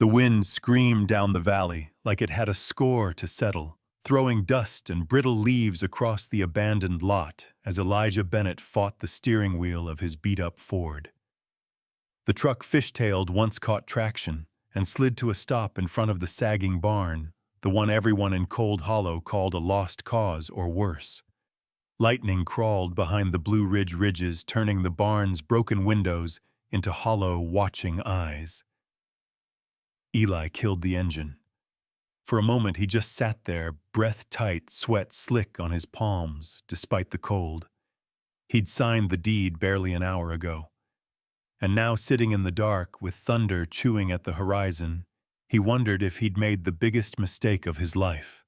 The wind screamed down the valley like it had a score to settle, throwing dust and brittle leaves across the abandoned lot as Elijah Bennett fought the steering wheel of his beat-up Ford. The truck fishtailed once caught traction and slid to a stop in front of the sagging barn, the one everyone in Cold Hollow called a lost cause or worse. Lightning crawled behind the Blue Ridge ridges, turning the barn's broken windows into hollow, watching eyes. Eli killed the engine. For a moment he just sat there, breath tight, sweat slick on his palms, despite the cold. He'd signed the deed barely an hour ago. And now, sitting in the dark, with thunder chewing at the horizon, he wondered if he'd made the biggest mistake of his life,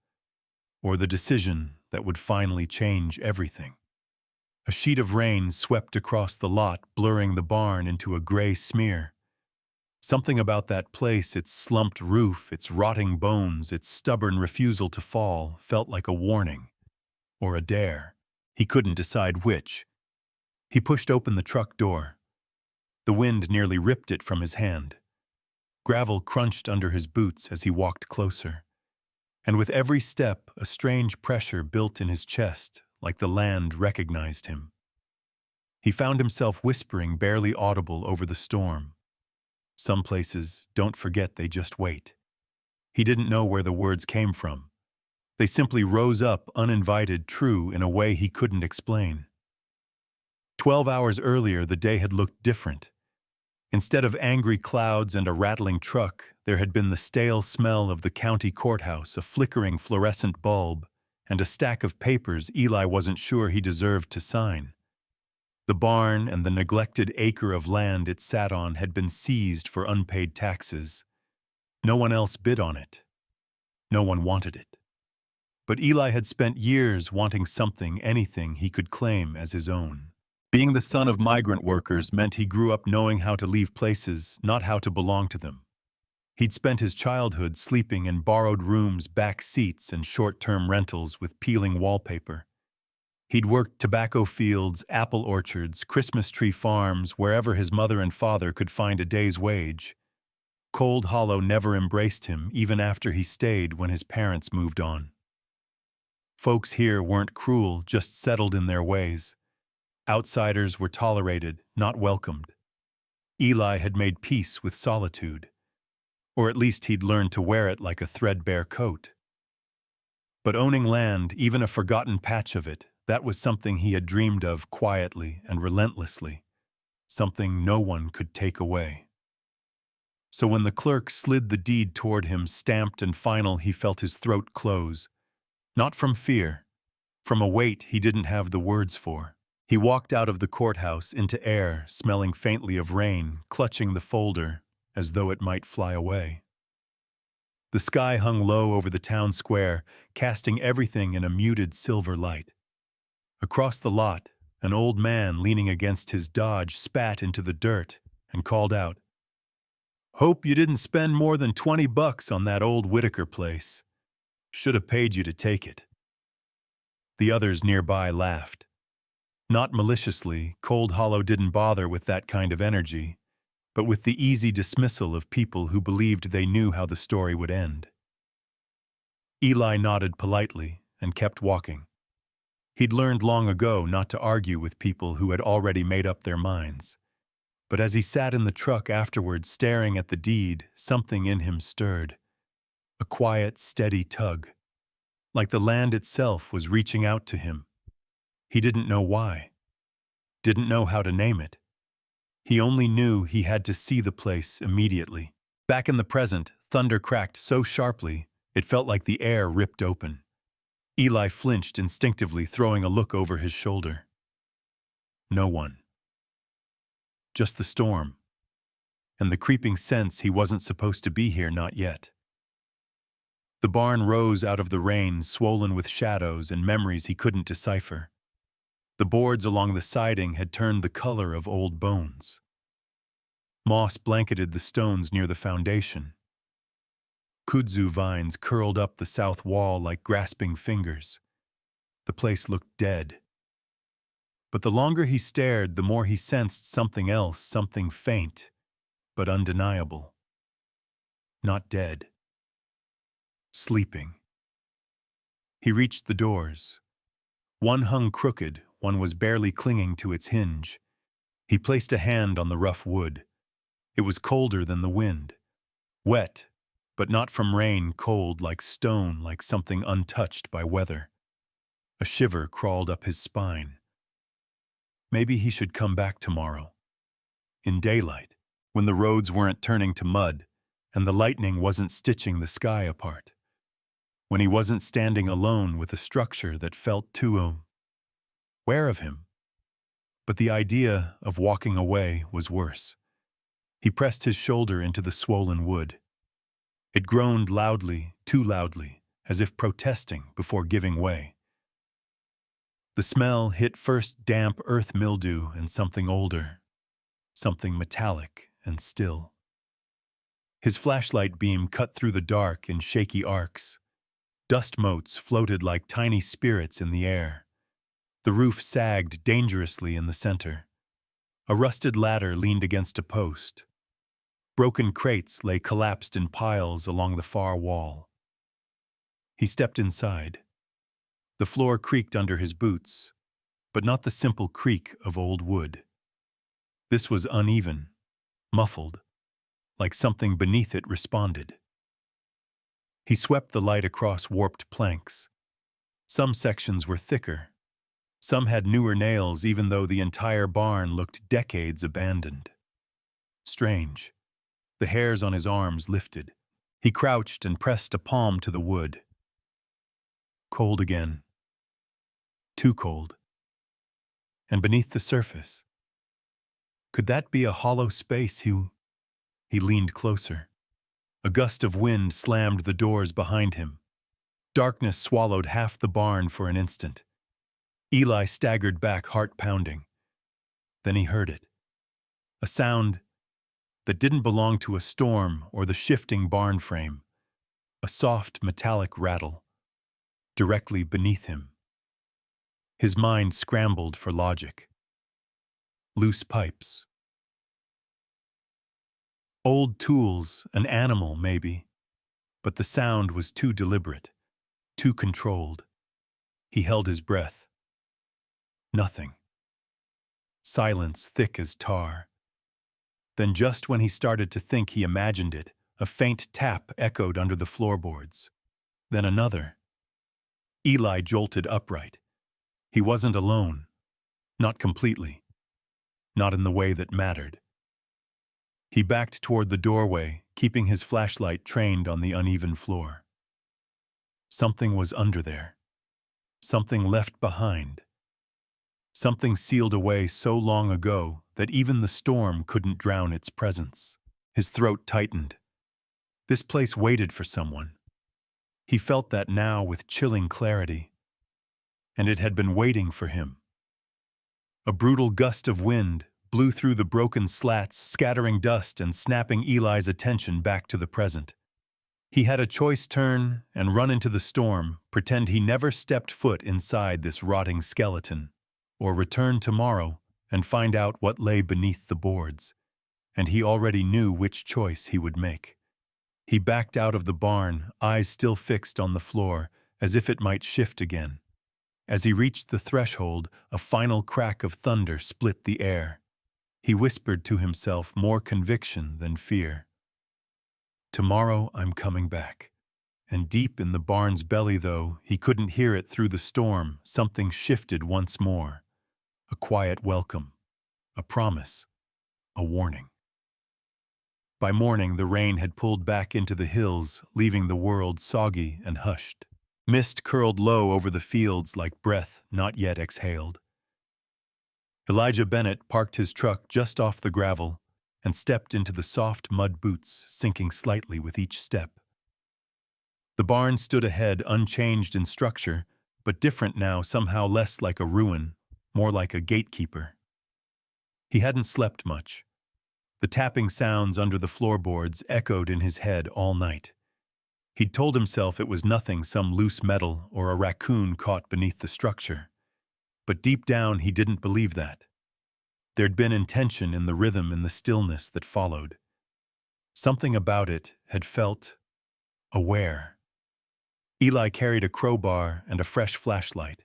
or the decision that would finally change everything. A sheet of rain swept across the lot, blurring the barn into a gray smear. Something about that place, its slumped roof, its rotting bones, its stubborn refusal to fall, felt like a warning, or a dare. He couldn't decide which. He pushed open the truck door. The wind nearly ripped it from his hand. Gravel crunched under his boots as he walked closer. And with every step, a strange pressure built in his chest, like the land recognized him. He found himself whispering, barely audible, over the storm. Some places don't forget, they just wait. He didn't know where the words came from. They simply rose up, uninvited, true in a way he couldn't explain. 12 hours earlier, the day had looked different. Instead of angry clouds and a rattling truck, there had been the stale smell of the county courthouse, a flickering fluorescent bulb, and a stack of papers Eli wasn't sure he deserved to sign. The barn and the neglected acre of land it sat on had been seized for unpaid taxes. No one else bid on it. No one wanted it. But Eli had spent years wanting something, anything he could claim as his own. Being the son of migrant workers meant he grew up knowing how to leave places, not how to belong to them. He'd spent his childhood sleeping in borrowed rooms, back seats, and short-term rentals with peeling wallpaper. He'd worked tobacco fields, apple orchards, Christmas tree farms, wherever his mother and father could find a day's wage. Cold Hollow never embraced him, even after he stayed when his parents moved on. Folks here weren't cruel, just settled in their ways. Outsiders were tolerated, not welcomed. Eli had made peace with solitude. Or at least he'd learned to wear it like a threadbare coat. But owning land, even a forgotten patch of it, that was something he had dreamed of quietly and relentlessly, something no one could take away. So when the clerk slid the deed toward him, stamped and final, he felt his throat close. Not from fear, from a weight he didn't have the words for. He walked out of the courthouse into air, smelling faintly of rain, clutching the folder as though it might fly away. The sky hung low over the town square, casting everything in a muted silver light. Across the lot, an old man leaning against his Dodge spat into the dirt and called out, "Hope you didn't spend more than $20 on that old Whitaker place. Should have paid you to take it." The others nearby laughed. Not maliciously, Cold Hollow didn't bother with that kind of energy, but with the easy dismissal of people who believed they knew how the story would end. Eli nodded politely and kept walking. He'd learned long ago not to argue with people who had already made up their minds. But as he sat in the truck afterward, staring at the deed, something in him stirred. A quiet, steady tug. Like the land itself was reaching out to him. He didn't know why. Didn't know how to name it. He only knew he had to see the place immediately. Back in the present, thunder cracked so sharply, it felt like the air ripped open. Eli flinched instinctively, throwing a look over his shoulder. No one. Just the storm. And the creeping sense he wasn't supposed to be here, not yet. The barn rose out of the rain, swollen with shadows and memories he couldn't decipher. The boards along the siding had turned the color of old bones. Moss blanketed the stones near the foundation. Kudzu vines curled up the south wall like grasping fingers. The place looked dead. But the longer he stared, the more he sensed something else, something faint, but undeniable. not dead. Sleeping. He reached the doors. One hung crooked, one was barely clinging to its hinge. He placed a hand on the rough wood. It was colder than the wind. Wet, but not from rain, cold like stone, like something untouched by weather. A shiver crawled up his spine. Maybe he should come back tomorrow. In daylight, when the roads weren't turning to mud, and the lightning wasn't stitching the sky apart. When he wasn't standing alone with a structure that felt too aware of him. But the idea of walking away was worse. He pressed his shoulder into the swollen wood. It groaned loudly, too loudly, as if protesting before giving way. The smell hit first damp earth mildew and something older, something metallic and still. His flashlight beam cut through the dark in shaky arcs. Dust motes floated like tiny spirits in the air. The roof sagged dangerously in the center. A rusted ladder leaned against a post. Broken crates lay collapsed in piles along the far wall. He stepped inside. The floor creaked under his boots, but not the simple creak of old wood. This was uneven, muffled, like something beneath it responded. He swept the light across warped planks. Some sections were thicker. Some had newer nails, even though the entire barn looked decades abandoned. Strange. The hairs on his arms lifted. He crouched and pressed a palm to the wood. Cold again. Too cold. And beneath the surface. Could that be a hollow space? He leaned closer. A gust of wind slammed the doors behind him. Darkness swallowed half the barn for an instant. Eli staggered back, heart pounding. Then he heard it. A sound that didn't belong to a storm or the shifting barn frame. A soft, metallic rattle, directly beneath him. His mind scrambled for logic. Loose pipes. Old tools, an animal maybe, but the sound was too deliberate, too controlled. He held his breath. Nothing. Silence thick as tar. Then just when he started to think he imagined it, a faint tap echoed under the floorboards. Then another. Eli jolted upright. He wasn't alone. Not completely. Not in the way that mattered. He backed toward the doorway, keeping his flashlight trained on the uneven floor. Something was under there. Something left behind. Something sealed away so long ago that even the storm couldn't drown its presence. His throat tightened. This place waited for someone. He felt that now with chilling clarity. And it had been waiting for him. A brutal gust of wind blew through the broken slats, scattering dust and snapping Eli's attention back to the present. He had a choice: turn and run into the storm, pretend he never stepped foot inside this rotting skeleton, or return tomorrow and find out what lay beneath the boards. And he already knew which choice he would make. He backed out of the barn, eyes still fixed on the floor, as if it might shift again. As he reached the threshold, a final crack of thunder split the air. He whispered to himself, more conviction than fear. Tomorrow I'm coming back. And deep in the barn's belly, though he couldn't hear it through the storm, something shifted once more. A quiet welcome. A promise. A warning. By morning, the rain had pulled back into the hills, leaving the world soggy and hushed. Mist curled low over the fields like breath not yet exhaled. Elijah Bennett parked his truck just off the gravel and stepped into the soft mud boots, sinking slightly with each step. The barn stood ahead, unchanged in structure, but different now, somehow less like a ruin, more like a gatekeeper. He hadn't slept much. The tapping sounds under the floorboards echoed in his head all night. He'd told himself it was nothing, some loose metal or a raccoon caught beneath the structure. But deep down he didn't believe that. There'd been intention in the rhythm and the stillness that followed. Something about it had felt aware. Eli carried a crowbar and a fresh flashlight,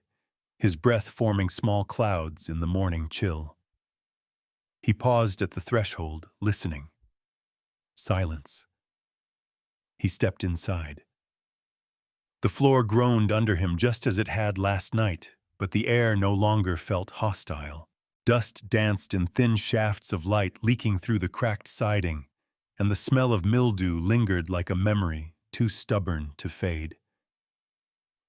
his breath forming small clouds in the morning chill. He paused at the threshold, listening. Silence. He stepped inside. The floor groaned under him just as it had last night, but the air no longer felt hostile. Dust danced in thin shafts of light leaking through the cracked siding, and the smell of mildew lingered like a memory too stubborn to fade.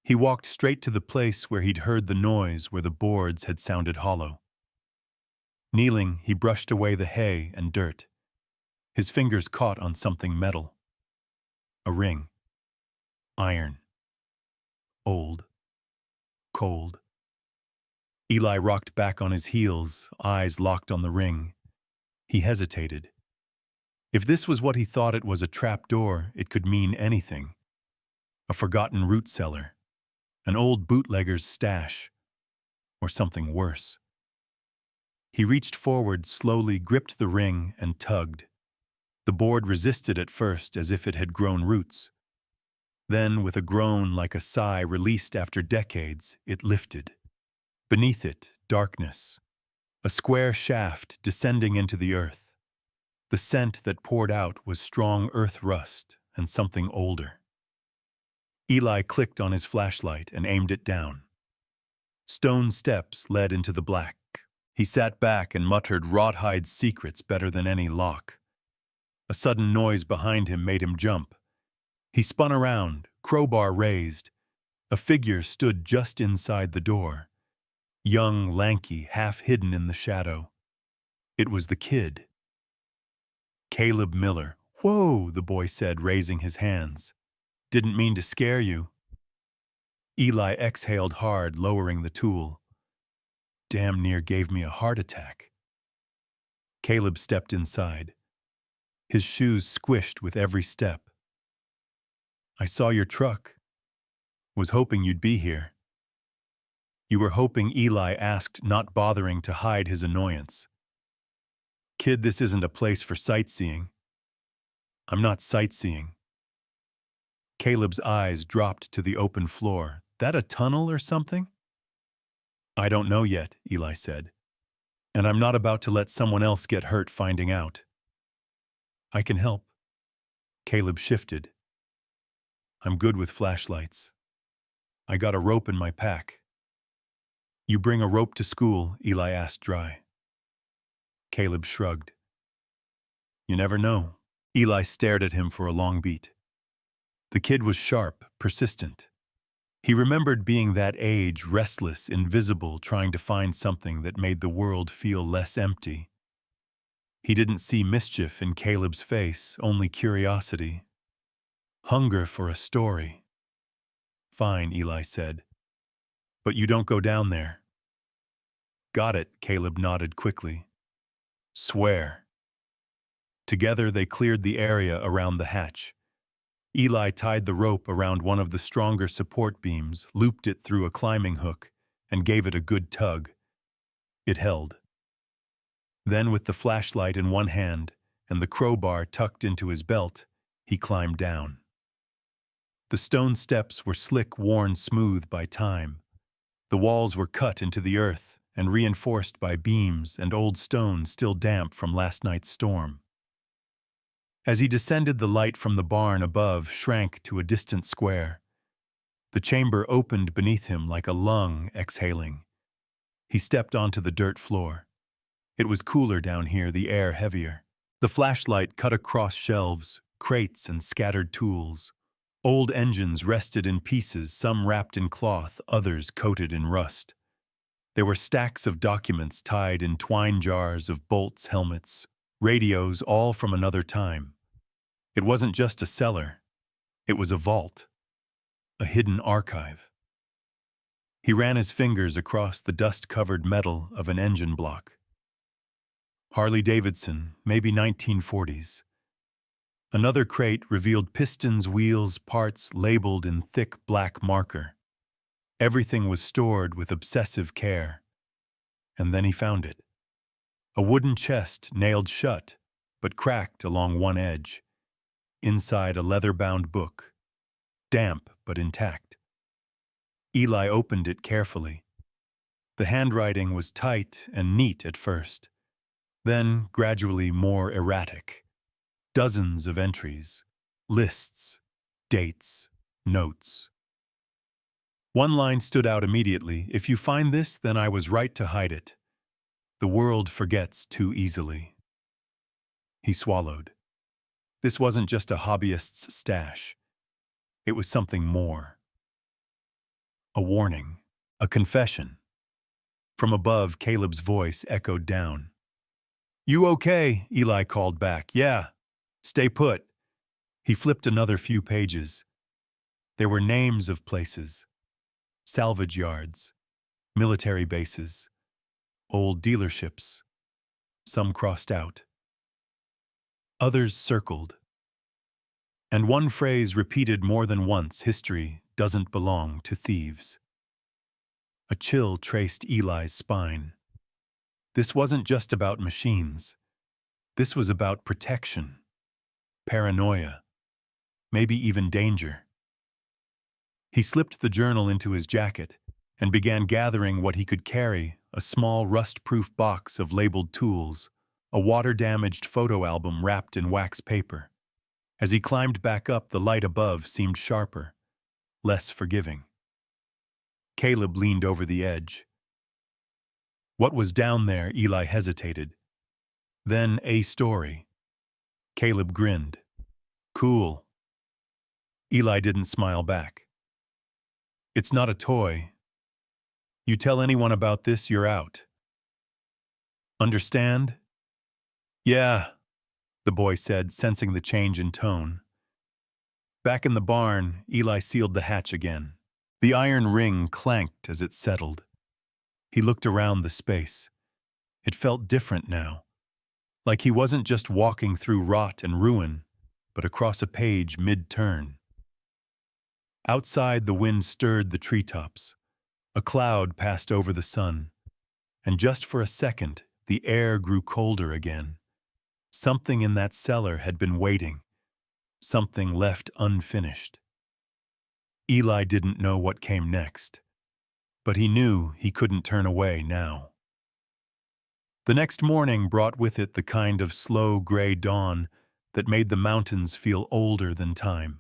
He walked straight to the place where he'd heard the noise where the boards had sounded hollow. Kneeling, he brushed away the hay and dirt. His fingers caught on something metal. A ring. Iron. Old. Cold. Eli rocked back on his heels, eyes locked on the ring. He hesitated. If this was what he thought it was, a trap door, it could mean anything. A forgotten root cellar. An old bootlegger's stash. Or something worse. He reached forward, slowly gripped the ring, and tugged. The board resisted at first as if it had grown roots. Then, with a groan like a sigh released after decades, it lifted. Beneath it, darkness. A square shaft descending into the earth. The scent that poured out was strong earth rust and something older. Eli clicked on his flashlight and aimed it down. Stone steps led into the black. He sat back and muttered Rawhide's secrets better than any lock. A sudden noise behind him made him jump. He spun around, crowbar raised. A figure stood just inside the door. Young, lanky, half hidden in the shadow. It was the kid. Caleb Miller. "Whoa," the boy said, raising his hands. "Didn't mean to scare you." Eli exhaled hard, lowering the tool. "Damn near gave me a heart attack." Caleb stepped inside. His shoes squished with every step. "I saw your truck. Was hoping you'd be here." "You were hoping?" Eli asked, not bothering to hide his annoyance. "Kid, this isn't a place for sightseeing." "I'm not sightseeing." Caleb's eyes dropped to the open floor. "That a tunnel or something?" "I don't know yet," Eli said. "And I'm not about to let someone else get hurt finding out." "I can help." Caleb shifted. "I'm good with flashlights. I got a rope in my pack." "You bring a rope to school?" Eli asked dry. Caleb shrugged. "You never know." Eli stared at him for a long beat. The kid was sharp, persistent. He remembered being that age, restless, invisible, trying to find something that made the world feel less empty. He didn't see mischief in Caleb's face, only curiosity. Hunger for a story. "Fine," Eli said. "But you don't go down there." "Got it," Caleb nodded quickly. "Swear." Together they cleared the area around the hatch. Eli tied the rope around one of the stronger support beams, looped it through a climbing hook, and gave it a good tug. It held. Then, with the flashlight in one hand and the crowbar tucked into his belt, he climbed down. The stone steps were slick, worn smooth by time. The walls were cut into the earth and reinforced by beams and old stone still damp from last night's storm. As he descended, the light from the barn above shrank to a distant square. The chamber opened beneath him like a lung exhaling. He stepped onto the dirt floor. It was cooler down here, the air heavier. The flashlight cut across shelves, crates and scattered tools. Old engines rested in pieces, some wrapped in cloth, others coated in rust. There were stacks of documents tied in twine jars of bolts, helmets, radios, all from another time. It wasn't just a cellar. It was a vault. A hidden archive. He ran his fingers across the dust-covered metal of an engine block. Harley-Davidson, maybe 1940s. Another crate revealed pistons, wheels, parts labeled in thick black marker. Everything was stored with obsessive care. And then he found it. A wooden chest nailed shut, but cracked along one edge. inside a leather-bound book, damp but intact. Eli opened it carefully. The handwriting was tight and neat at first, then gradually more erratic. Dozens of entries, lists, dates, notes. One line stood out immediately. "If you find this, then I was right to hide it. The world forgets too easily." He swallowed. This wasn't just a hobbyist's stash. It was something more. A warning, a confession. From above, Caleb's voice echoed down. "You okay?" Eli called back. "Yeah. Stay put." He flipped another few pages. There were names of places. Salvage yards, military bases, old dealerships. Some crossed out. Others circled. And one phrase repeated more than once: "History doesn't belong to thieves." A chill traced Eli's spine. This wasn't just about machines. This was about protection, paranoia, maybe even danger. He slipped the journal into his jacket and began gathering what he could carry: a small rust-proof box of labeled tools, a water-damaged photo album wrapped in wax paper. As he climbed back up, the light above seemed sharper, less forgiving. Caleb leaned over the edge. What was down there? Eli hesitated. Then a story. Caleb grinned. "Cool." Eli didn't smile back. "It's not a toy. You tell anyone about this, you're out. Understand?" "Yeah," the boy said, sensing the change in tone. Back in the barn, Eli sealed the hatch again. The iron ring clanked as it settled. He looked around the space. It felt different now, like he wasn't just walking through rot and ruin, but across a page mid-turn. Outside, the wind stirred the treetops. A cloud passed over the sun, and just for a second, the air grew colder again. Something in that cellar had been waiting, something left unfinished. Eli didn't know what came next, but he knew he couldn't turn away now. The next morning brought with it the kind of slow gray dawn that made the mountains feel older than time.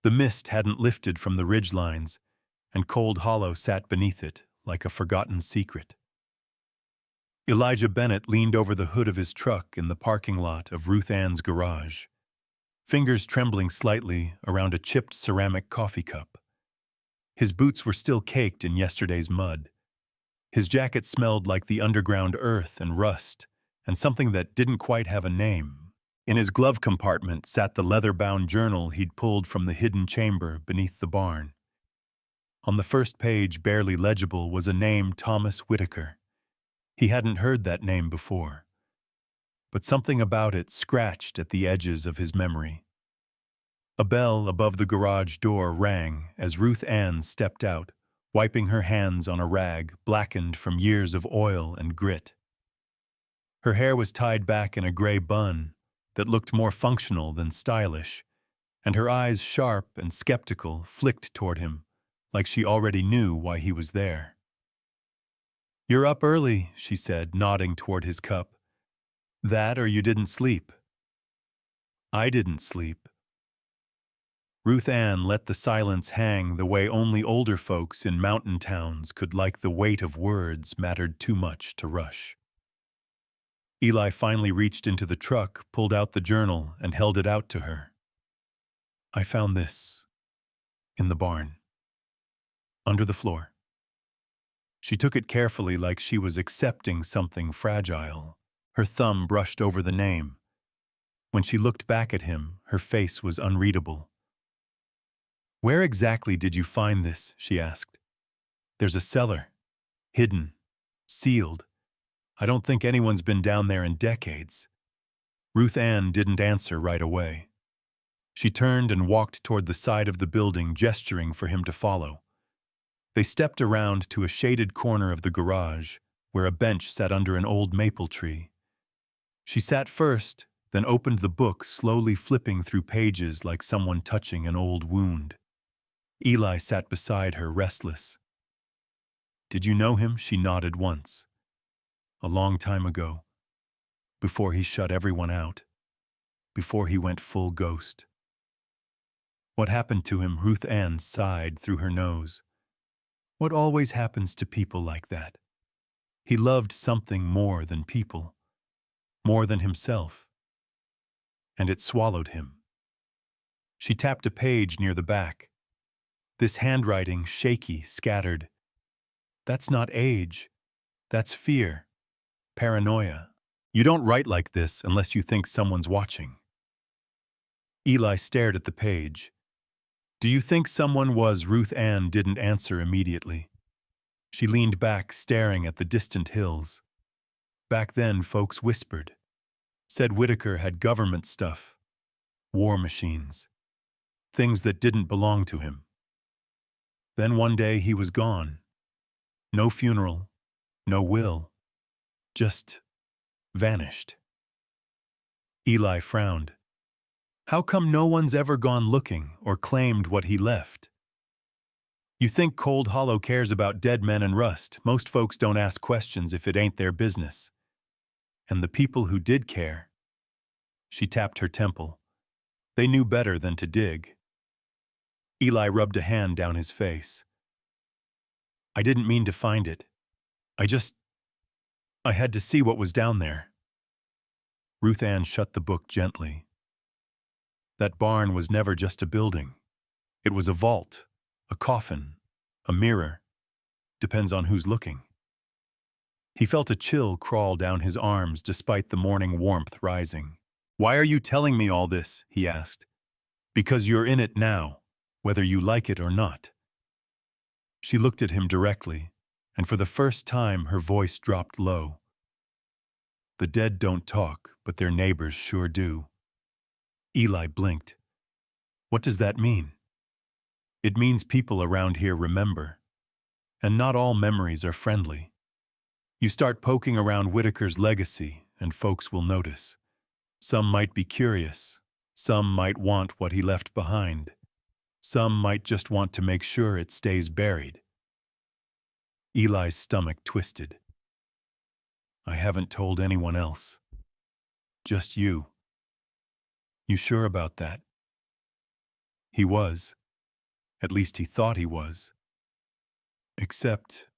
The mist hadn't lifted from the ridgelines, and Cold Hollow sat beneath it like a forgotten secret. Elijah Bennett leaned over the hood of his truck in the parking lot of Ruth Ann's garage, fingers trembling slightly around a chipped ceramic coffee cup. His boots were still caked in yesterday's mud. His jacket smelled like the underground earth and rust, and something that didn't quite have a name. In his glove compartment sat the leather-bound journal he'd pulled from the hidden chamber beneath the barn. On the first page, barely legible, was a name: Thomas Whitaker. He hadn't heard that name before, but something about it scratched at the edges of his memory. A bell above the garage door rang as Ruth Ann stepped out, wiping her hands on a rag blackened from years of oil and grit. Her hair was tied back in a gray bun that looked more functional than stylish, and her eyes, sharp and skeptical, flicked toward him, like she already knew why he was there. "You're up early," she said, nodding toward his cup. "That or you didn't sleep." "I didn't sleep." Ruth Ann let the silence hang the way only older folks in mountain towns could, like the weight of words mattered too much to rush. Eli finally reached into the truck, pulled out the journal, and held it out to her. "I found this in the barn, under the floor." She took it carefully, like she was accepting something fragile. Her thumb brushed over the name. When she looked back at him, her face was unreadable. "Where exactly did you find this?" she asked. "There's a cellar. Hidden. Sealed. I don't think anyone's been down there in decades." Ruth Ann didn't answer right away. She turned and walked toward the side of the building, gesturing for him to follow. They stepped around to a shaded corner of the garage, where a bench sat under an old maple tree. She sat first, then opened the book, slowly flipping through pages like someone touching an old wound. Eli sat beside her, restless. "Did you know him?" She nodded once. "A long time ago. Before he shut everyone out. Before he went full ghost." "What happened to him?" Ruth Ann sighed through her nose. "What always happens to people like that? He loved something more than people, more than himself. And it swallowed him." She tapped a page near the back. This handwriting, shaky, scattered. "That's not age. That's fear. Paranoia. You don't write like this unless you think someone's watching." Eli stared at the page. "Do you think someone was?" Ruth Ann didn't answer immediately. She leaned back, staring at the distant hills. Back then, folks whispered. Said Whitaker had government stuff. War machines. Things that didn't belong to him. Then one day he was gone. No funeral. No will. Just vanished. Eli frowned. "How come no one's ever gone looking or claimed what he left?" "You think Cold Hollow cares about dead men and rust. Most folks don't ask questions if it ain't their business. And the people who did care," she tapped her temple, "they knew better than to dig." Eli rubbed a hand down his face. "I didn't mean to find it. I had to see what was down there." Ruth Ann shut the book gently. That barn was never just a building. It was a vault, a coffin, a mirror. Depends on who's looking. He felt a chill crawl down his arms despite the morning warmth rising. "Why are you telling me all this?" he asked. "Because you're in it now, whether you like it or not." She looked at him directly, and for the first time her voice dropped low. "The dead don't talk, but their neighbors sure do." Eli blinked. "What does that mean?" "It means people around here remember. And not all memories are friendly. You start poking around Whitaker's legacy, and folks will notice. Some might be curious. Some might want what he left behind. Some might just want to make sure it stays buried." Eli's stomach twisted. "I haven't told anyone else. Just you." "You sure about that?" He was. At least he thought he was. Except...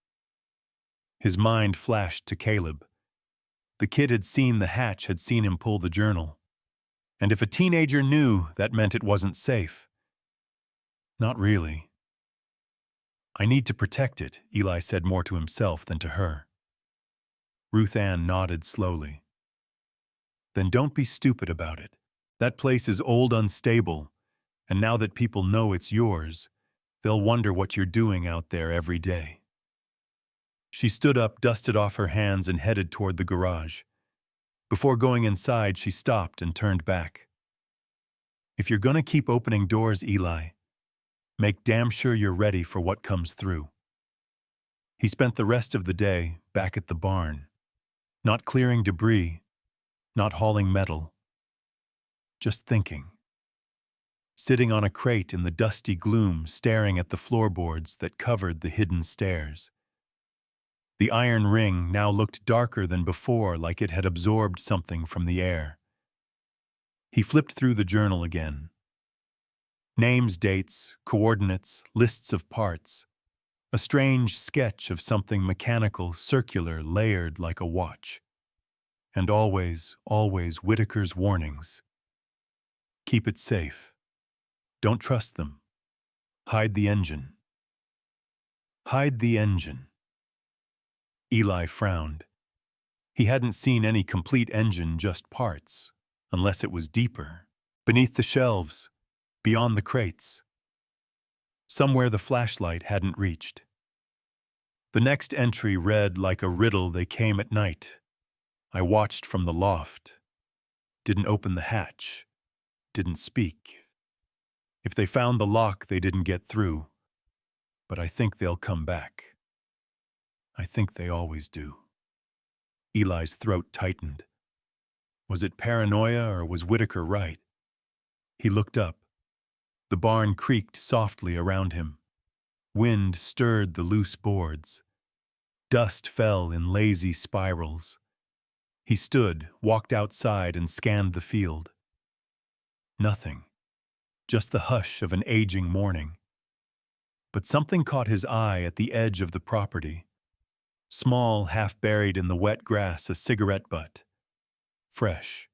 His mind flashed to Caleb. The kid had seen the hatch, had seen him pull the journal. And if a teenager knew, that meant it wasn't safe. Not really. "I need to protect it," Eli said more to himself than to her. Ruth Ann nodded slowly. "Then don't be stupid about it. That place is old, unstable, and now that people know it's yours, they'll wonder what you're doing out there every day." She stood up, dusted off her hands, and headed toward the garage. Before going inside, she stopped and turned back. "If you're gonna keep opening doors, Eli, make damn sure you're ready for what comes through." He spent the rest of the day back at the barn, not clearing debris, not hauling metal, just thinking. Sitting on a crate in the dusty gloom, staring at the floorboards that covered the hidden stairs. The iron ring now looked darker than before, like it had absorbed something from the air. He flipped through the journal again. Names, dates, coordinates, lists of parts. A strange sketch of something mechanical, circular, layered like a watch. And always, always Whitaker's warnings. Keep it safe. Don't trust them. Hide the engine. Hide the engine. Eli frowned. He hadn't seen any complete engine, just parts, unless it was deeper, beneath the shelves, beyond the crates. Somewhere the flashlight hadn't reached. The next entry read like a riddle. "They came at night. I watched from the loft. Didn't open the hatch. Didn't speak. If they found the lock, they didn't get through. But I think they'll come back. I think they always do." Eli's throat tightened. Was it paranoia or was Whitaker right? He looked up. The barn creaked softly around him. Wind stirred the loose boards. Dust fell in lazy spirals. He stood, walked outside, and scanned the field. Nothing. Just the hush of an aging morning. But something caught his eye at the edge of the property. Small, half-buried in the wet grass, a cigarette butt. Fresh.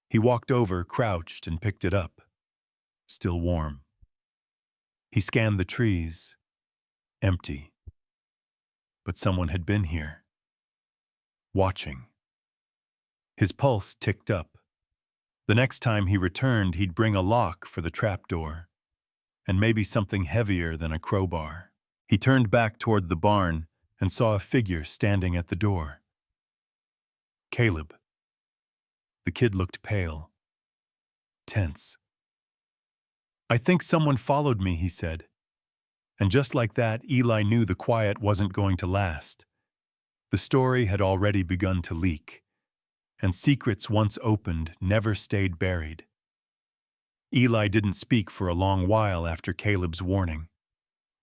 He walked over, crouched, and picked it up. Still warm. He scanned the trees. Empty. But someone had been here. Watching. His pulse ticked up. The next time he returned, he'd bring a lock for the trapdoor. And maybe something heavier than a crowbar. He turned back toward the barn and saw a figure standing at the door. Caleb. The kid looked pale. Tense. "I think someone followed me," he said. And just like that, Eli knew the quiet wasn't going to last. The story had already begun to leak, and secrets once opened never stayed buried. Eli didn't speak for a long while after Caleb's warning.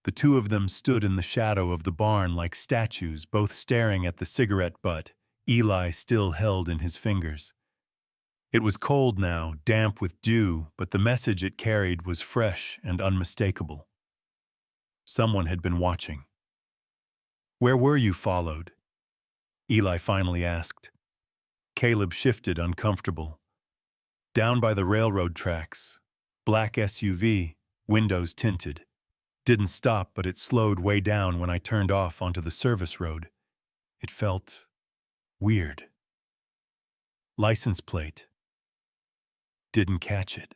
The two of them stood in the shadow of the barn like statues, both staring at the cigarette butt Eli still held in his fingers. It was cold now, damp with dew, but the message it carried was fresh and unmistakable. Someone had been watching. "Where were you followed?" Eli finally asked. Caleb shifted, uncomfortable. "Down by the railroad tracks. Black SUV, windows tinted. Didn't stop, but it slowed way down when I turned off onto the service road. It felt weird. License plate. Didn't catch it."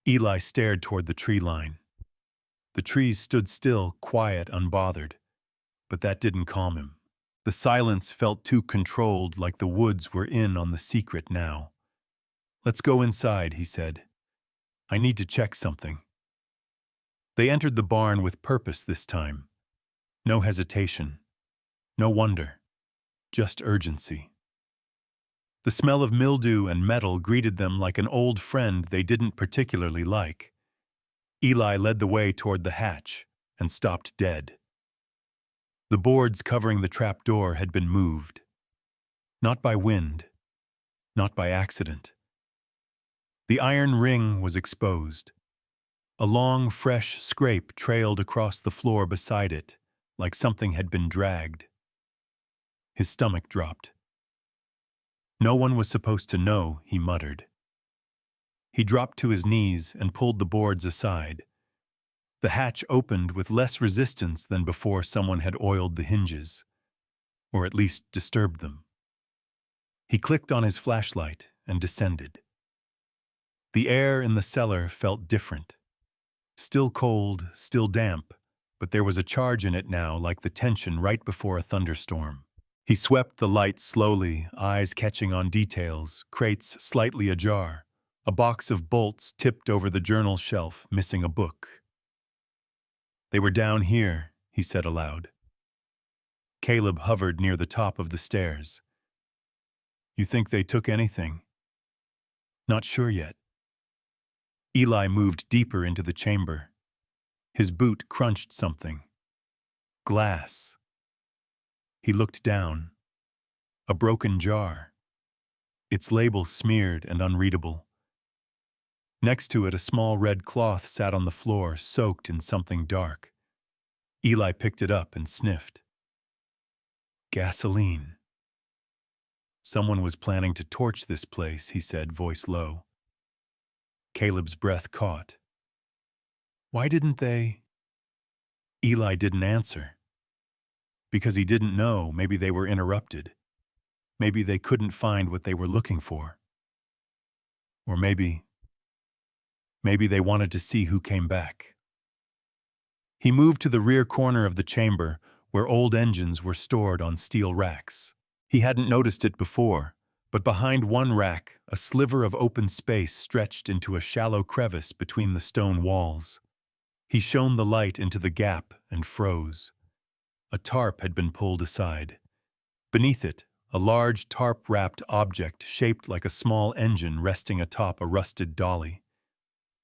Eli stared toward the tree line. The trees stood still, quiet, unbothered. But that didn't calm him. The silence felt too controlled, like the woods were in on the secret now. "Let's go inside," he said. "I need to check something." They entered the barn with purpose this time. No hesitation. No wonder. Just urgency. The smell of mildew and metal greeted them like an old friend they didn't particularly like. Eli led the way toward the hatch and stopped dead. The boards covering the trapdoor had been moved. Not by wind. Not by accident. The iron ring was exposed. A long, fresh scrape trailed across the floor beside it, like something had been dragged. His stomach dropped. "No one was supposed to know," he muttered. He dropped to his knees and pulled the boards aside. The hatch opened with less resistance than before someone had oiled the hinges, or at least disturbed them. He clicked on his flashlight and descended. The air in the cellar felt different. Still cold, still damp, but there was a charge in it now, like the tension right before a thunderstorm. He swept the light slowly, eyes catching on details, crates slightly ajar, a box of bolts tipped over the journal shelf, missing a book. "They were down here," he said aloud. Caleb hovered near the top of the stairs. "You think they took anything?" "Not sure yet." Eli moved deeper into the chamber. His boot crunched something. Glass. He looked down. A broken jar. Its label smeared and unreadable. Next to it, a small red cloth sat on the floor, soaked in something dark. Eli picked it up and sniffed. Gasoline. "Someone was planning to torch this place," he said, voice low. Caleb's breath caught. "Why didn't they?" Eli didn't answer. Because he didn't know. Maybe they were interrupted. Maybe they couldn't find what they were looking for. Or maybe they wanted to see who came back. He moved to the rear corner of the chamber, where old engines were stored on steel racks. He hadn't noticed it before, but behind one rack, a sliver of open space stretched into a shallow crevice between the stone walls. He shone the light into the gap and froze. A tarp had been pulled aside. Beneath it, a large tarp-wrapped object shaped like a small engine resting atop a rusted dolly.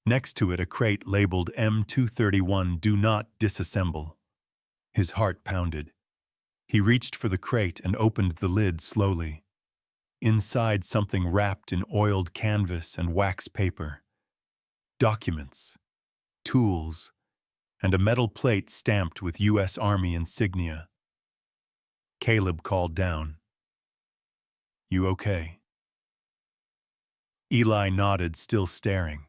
Next to it, a crate labeled M231 Do Not Disassemble. His heart pounded. He reached for the crate and opened the lid slowly. Inside, something wrapped in oiled canvas and wax paper. Documents, tools, and a metal plate stamped with U.S. Army insignia. Caleb called down. "You okay?" Eli nodded, still staring.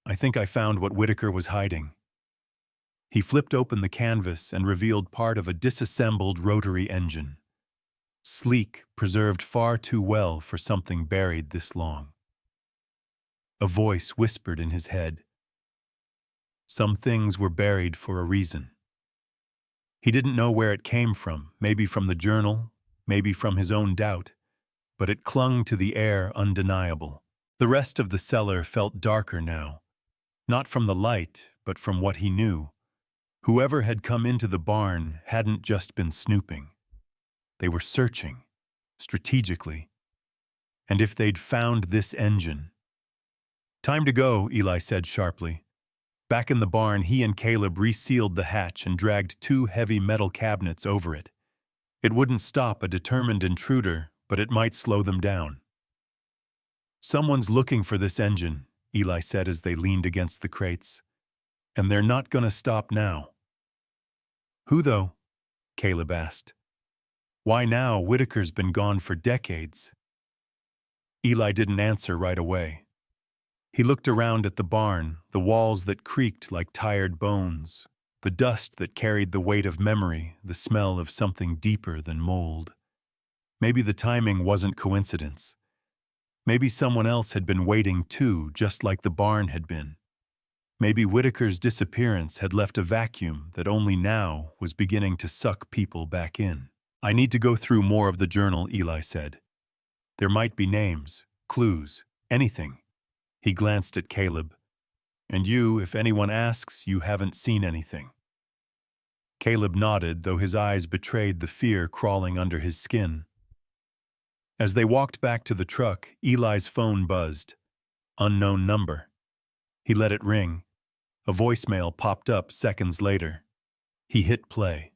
"I think I found what Whitaker was hiding." He flipped open the canvas and revealed part of a disassembled rotary engine. Sleek, preserved far too well for something buried this long. A voice whispered in his head. Some things were buried for a reason. He didn't know where it came from, maybe from the journal, maybe from his own doubt, but it clung to the air undeniable. The rest of the cellar felt darker now, not from the light, but from what he knew. Whoever had come into the barn hadn't just been snooping. They were searching, strategically. And if they'd found this engine... "Time to go," Eli said sharply. Back in the barn, he and Caleb resealed the hatch and dragged 2 heavy metal cabinets over it. It wouldn't stop a determined intruder, but it might slow them down. "Someone's looking for this engine," Eli said as they leaned against the crates. "And they're not gonna stop now." "Who, though?" Caleb asked. "Why now? Whitaker's been gone for decades." Eli didn't answer right away. He looked around at the barn, the walls that creaked like tired bones, the dust that carried the weight of memory, the smell of something deeper than mold. Maybe the timing wasn't coincidence. Maybe someone else had been waiting too, just like the barn had been. Maybe Whitaker's disappearance had left a vacuum that only now was beginning to suck people back in. "I need to go through more of the journal," Eli said. "There might be names, clues, anything." He glanced at Caleb. "And you, if anyone asks, you haven't seen anything." Caleb nodded, though his eyes betrayed the fear crawling under his skin. As they walked back to the truck, Eli's phone buzzed. Unknown number. He let it ring. A voicemail popped up seconds later. He hit play.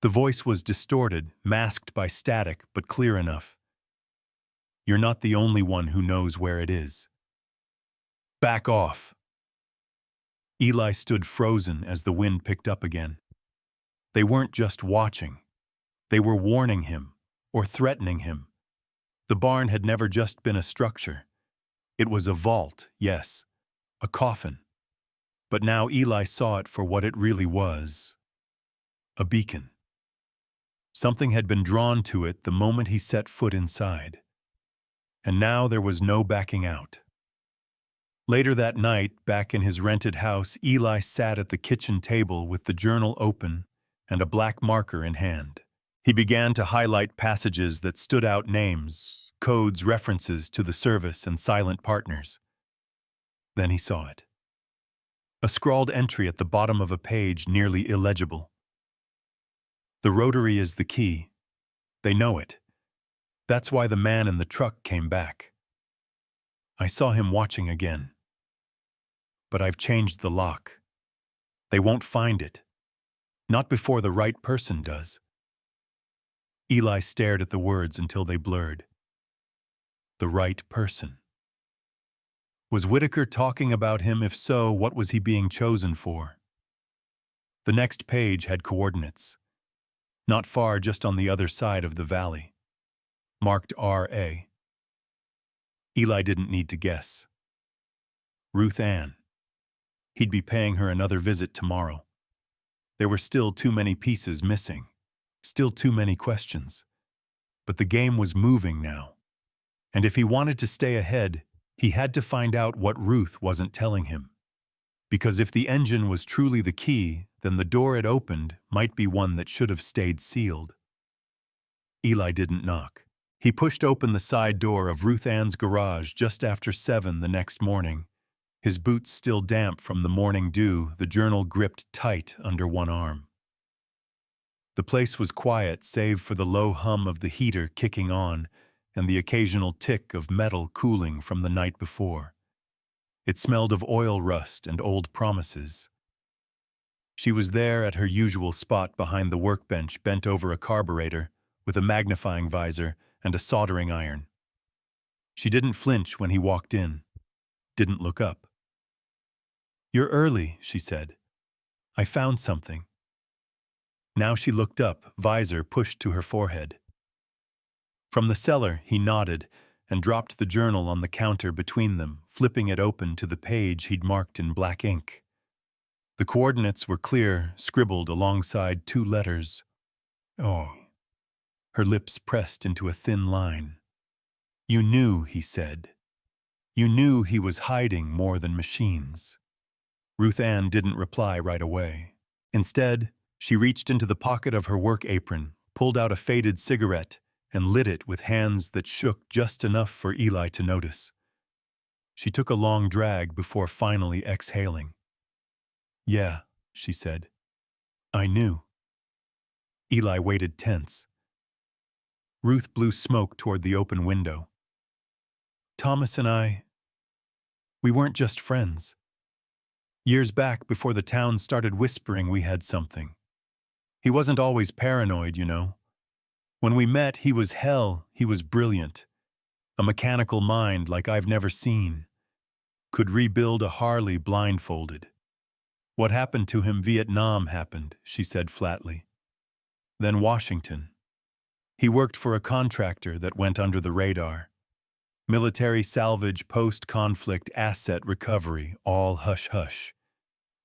The voice was distorted, masked by static, but clear enough. "You're not the only one who knows where it is." "Back off." Eli stood frozen as the wind picked up again. They weren't just watching. They were warning him, or threatening him. The barn had never just been a structure. It was a vault, yes, a coffin. But now Eli saw it for what it really was. A beacon. Something had been drawn to it the moment he set foot inside. And now there was no backing out. Later that night, back in his rented house, Eli sat at the kitchen table with the journal open and a black marker in hand. He began to highlight passages that stood out, names, codes, references to the service and silent partners. Then he saw it. A scrawled entry at the bottom of a page, nearly illegible. "The rotary is the key. They know it. That's why the man in the truck came back. I saw him watching again. But I've changed the lock. They won't find it. Not before the right person does." Eli stared at the words until they blurred. The right person. Was Whitaker talking about him? If so, what was he being chosen for? The next page had coordinates. Not far, just on the other side of the valley. Marked R.A. Eli didn't need to guess. Ruth Ann. He'd be paying her another visit tomorrow. There were still too many pieces missing. Still too many questions. But the game was moving now. And if he wanted to stay ahead, he had to find out what Ruth wasn't telling him. Because if the engine was truly the key, then the door it opened might be one that should have stayed sealed. Eli didn't knock. He pushed open the side door of Ruth Ann's garage just after 7 the next morning. His boots still damp from the morning dew, the journal gripped tight under one arm. The place was quiet save for the low hum of the heater kicking on and the occasional tick of metal cooling from the night before. It smelled of oil rust and old promises. She was there at her usual spot behind the workbench, bent over a carburetor, with a magnifying visor and a soldering iron. She didn't flinch when he walked in, didn't look up. "You're early," she said. "I found something." Now she looked up, visor pushed to her forehead. From the cellar, he nodded and dropped the journal on the counter between them, flipping it open to the page he'd marked in black ink. The coordinates were clear, scribbled alongside 2 letters. "Oh." Her lips pressed into a thin line. "You knew," he said. "You knew he was hiding more than machines." Ruth Ann didn't reply right away. Instead, she reached into the pocket of her work apron, pulled out a faded cigarette, and lit it with hands that shook just enough for Eli to notice. She took a long drag before finally exhaling. "Yeah," she said. "I knew." Eli waited tense. Ruth blew smoke toward the open window. "Thomas and we weren't just friends. Years back, before the town started whispering we had something. He wasn't always paranoid, you know. When we met, he was hell, he was brilliant. A mechanical mind like I've never seen. Could rebuild a Harley blindfolded. What happened to him, Vietnam happened," she said flatly. "Then Washington. He worked for a contractor that went under the radar. Military salvage, post-conflict asset recovery, all hush-hush.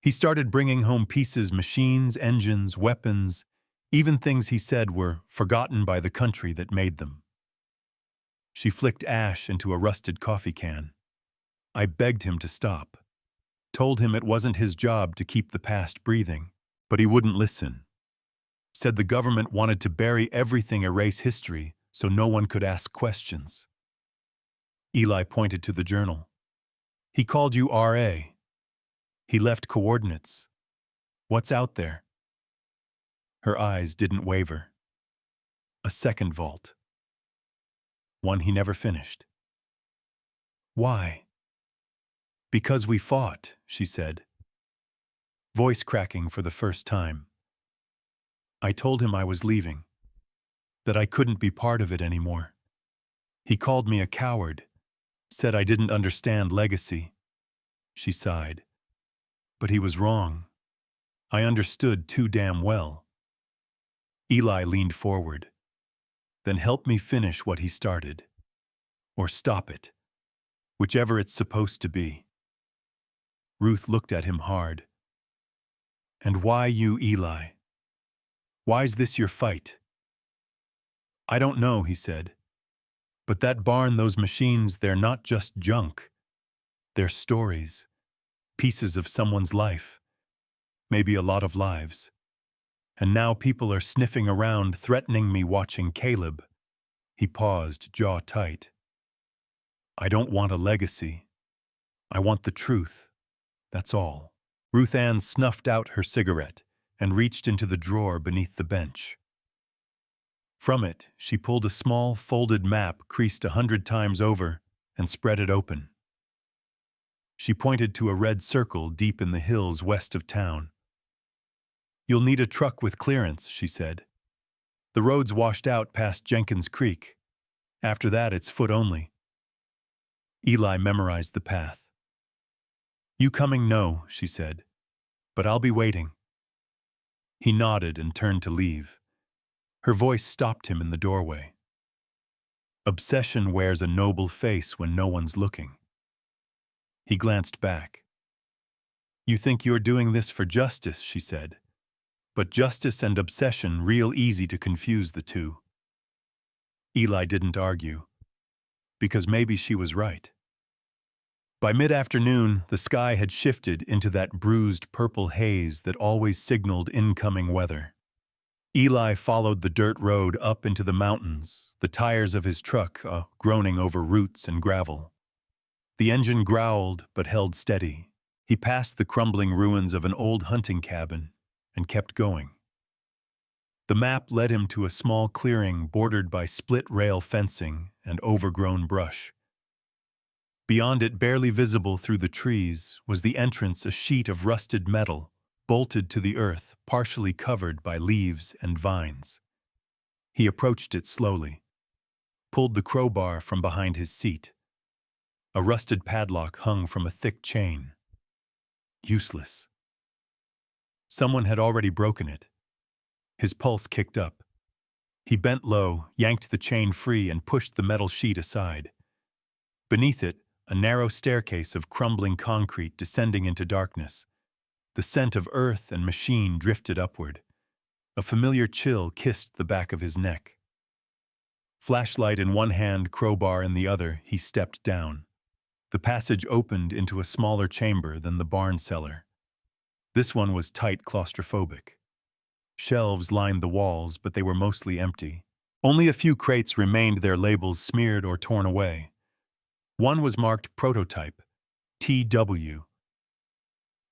He started bringing home pieces, machines, engines, weapons, even things he said were forgotten by the country that made them." She flicked ash into a rusted coffee can. "I begged him to stop. Told him it wasn't his job to keep the past breathing, but he wouldn't listen. Said the government wanted to bury everything, erase history, so no one could ask questions." Eli pointed to the journal. "He called you R.A. He left coordinates. What's out there?" Her eyes didn't waver. A second vault. One he never finished. "Why?" "Because we fought," she said, voice cracking for the first time. "I told him I was leaving, that I couldn't be part of it anymore. He called me a coward, said I didn't understand legacy." She sighed. "But he was wrong. I understood too damn well." Eli leaned forward. "Then help me finish what he started. Or stop it. Whichever it's supposed to be." Ruth looked at him hard. "And why you, Eli? Why's this your fight?" "I don't know," he said. "But that barn, those machines, they're not just junk. They're stories. Pieces of someone's life. Maybe a lot of lives. And now people are sniffing around, threatening me, watching Caleb." He paused, jaw tight. "I don't want a legacy. I want the truth. That's all." Ruth Ann snuffed out her cigarette and reached into the drawer beneath the bench. From it, she pulled a small, folded map creased 100 times over and spread it open. She pointed to a red circle deep in the hills west of town. "You'll need a truck with clearance," she said. "The road's washed out past Jenkins Creek. After that, it's foot only." Eli memorized the path. "You coming?" "No," she said. "But I'll be waiting." He nodded and turned to leave. Her voice stopped him in the doorway. "Obsession wears a noble face when no one's looking." He glanced back. "You think you're doing this for justice," she said. "But justice and obsession, real easy to confuse the two." Eli didn't argue, because maybe she was right. By mid-afternoon, the sky had shifted into that bruised purple haze that always signaled incoming weather. Eli followed the dirt road up into the mountains, the tires of his truck groaning over roots and gravel. The engine growled but held steady. He passed the crumbling ruins of an old hunting cabin and kept going. The map led him to a small clearing bordered by split-rail fencing and overgrown brush. Beyond it, barely visible through the trees, was the entrance, a sheet of rusted metal, bolted to the earth, partially covered by leaves and vines. He approached it slowly, pulled the crowbar from behind his seat. A rusted padlock hung from a thick chain. Useless. Someone had already broken it. His pulse kicked up. He bent low, yanked the chain free, and pushed the metal sheet aside. Beneath it, a narrow staircase of crumbling concrete descending into darkness. The scent of earth and machine drifted upward. A familiar chill kissed the back of his neck. Flashlight in one hand, crowbar in the other, he stepped down. The passage opened into a smaller chamber than the barn cellar. This one was tight, claustrophobic. Shelves lined the walls, but they were mostly empty. Only a few crates remained, their labels smeared or torn away. One was marked Prototype, TW.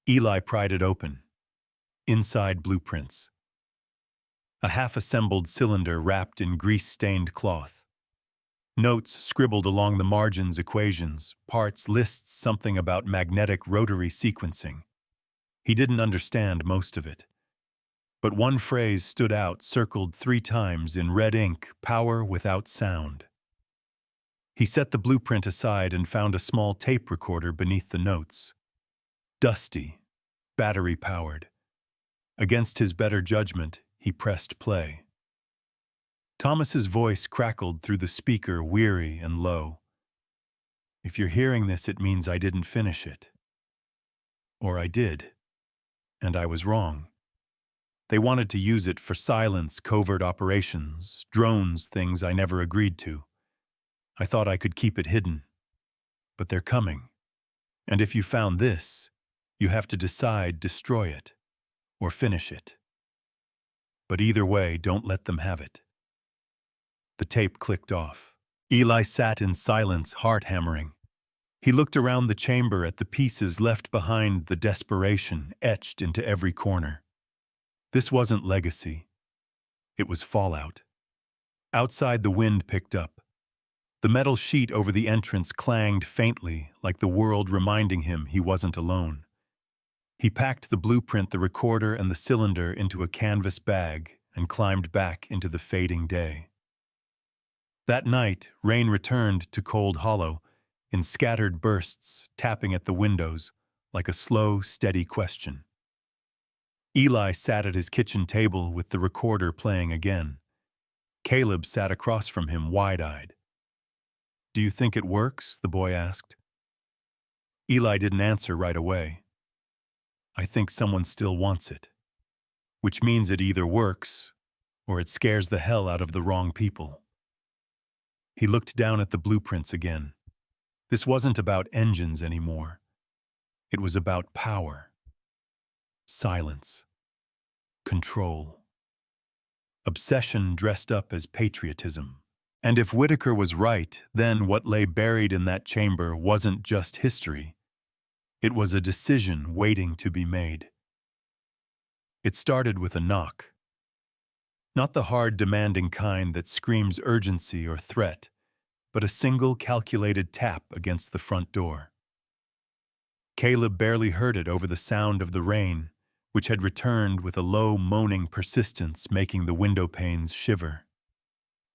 Eli pried it open. Inside, blueprints. A half-assembled cylinder wrapped in grease-stained cloth. Notes scribbled along the margins, equations, parts, lists, something about magnetic rotary sequencing. He didn't understand most of it. But one phrase stood out, circled 3 times in red ink: power without sound. He set the blueprint aside and found a small tape recorder beneath the notes. Dusty, battery-powered. Against his better judgment, he pressed play. Thomas's voice crackled through the speaker, weary and low. "If you're hearing this, it means I didn't finish it. Or I did. And I was wrong. They wanted to use it for silence, covert operations, drones, things I never agreed to. I thought I could keep it hidden. But they're coming. And if you found this, you have to decide, destroy it, or finish it. But either way, don't let them have it." The tape clicked off. Eli sat in silence, heart hammering. He looked around the chamber at the pieces left behind, the desperation etched into every corner. This wasn't legacy. It was fallout. Outside, the wind picked up. The metal sheet over the entrance clanged faintly, like the world reminding him he wasn't alone. He packed the blueprint, the recorder, and the cylinder into a canvas bag and climbed back into the fading day. That night, rain returned to Cold Hollow in scattered bursts, tapping at the windows like a slow, steady question. Eli sat at his kitchen table with the recorder playing again. Caleb sat across from him, wide-eyed. "Do you think it works?" the boy asked. Eli didn't answer right away. "I think someone still wants it. Which means it either works, or it scares the hell out of the wrong people." He looked down at the blueprints again. This wasn't about engines anymore. It was about power. Silence. Control. Obsession dressed up as patriotism. And if Whitaker was right, then what lay buried in that chamber wasn't just history. It was a decision waiting to be made. It started with a knock. Not the hard, demanding kind that screams urgency or threat, but a single calculated tap against the front door. Caleb barely heard it over the sound of the rain, which had returned with a low, moaning persistence, making the window panes shiver.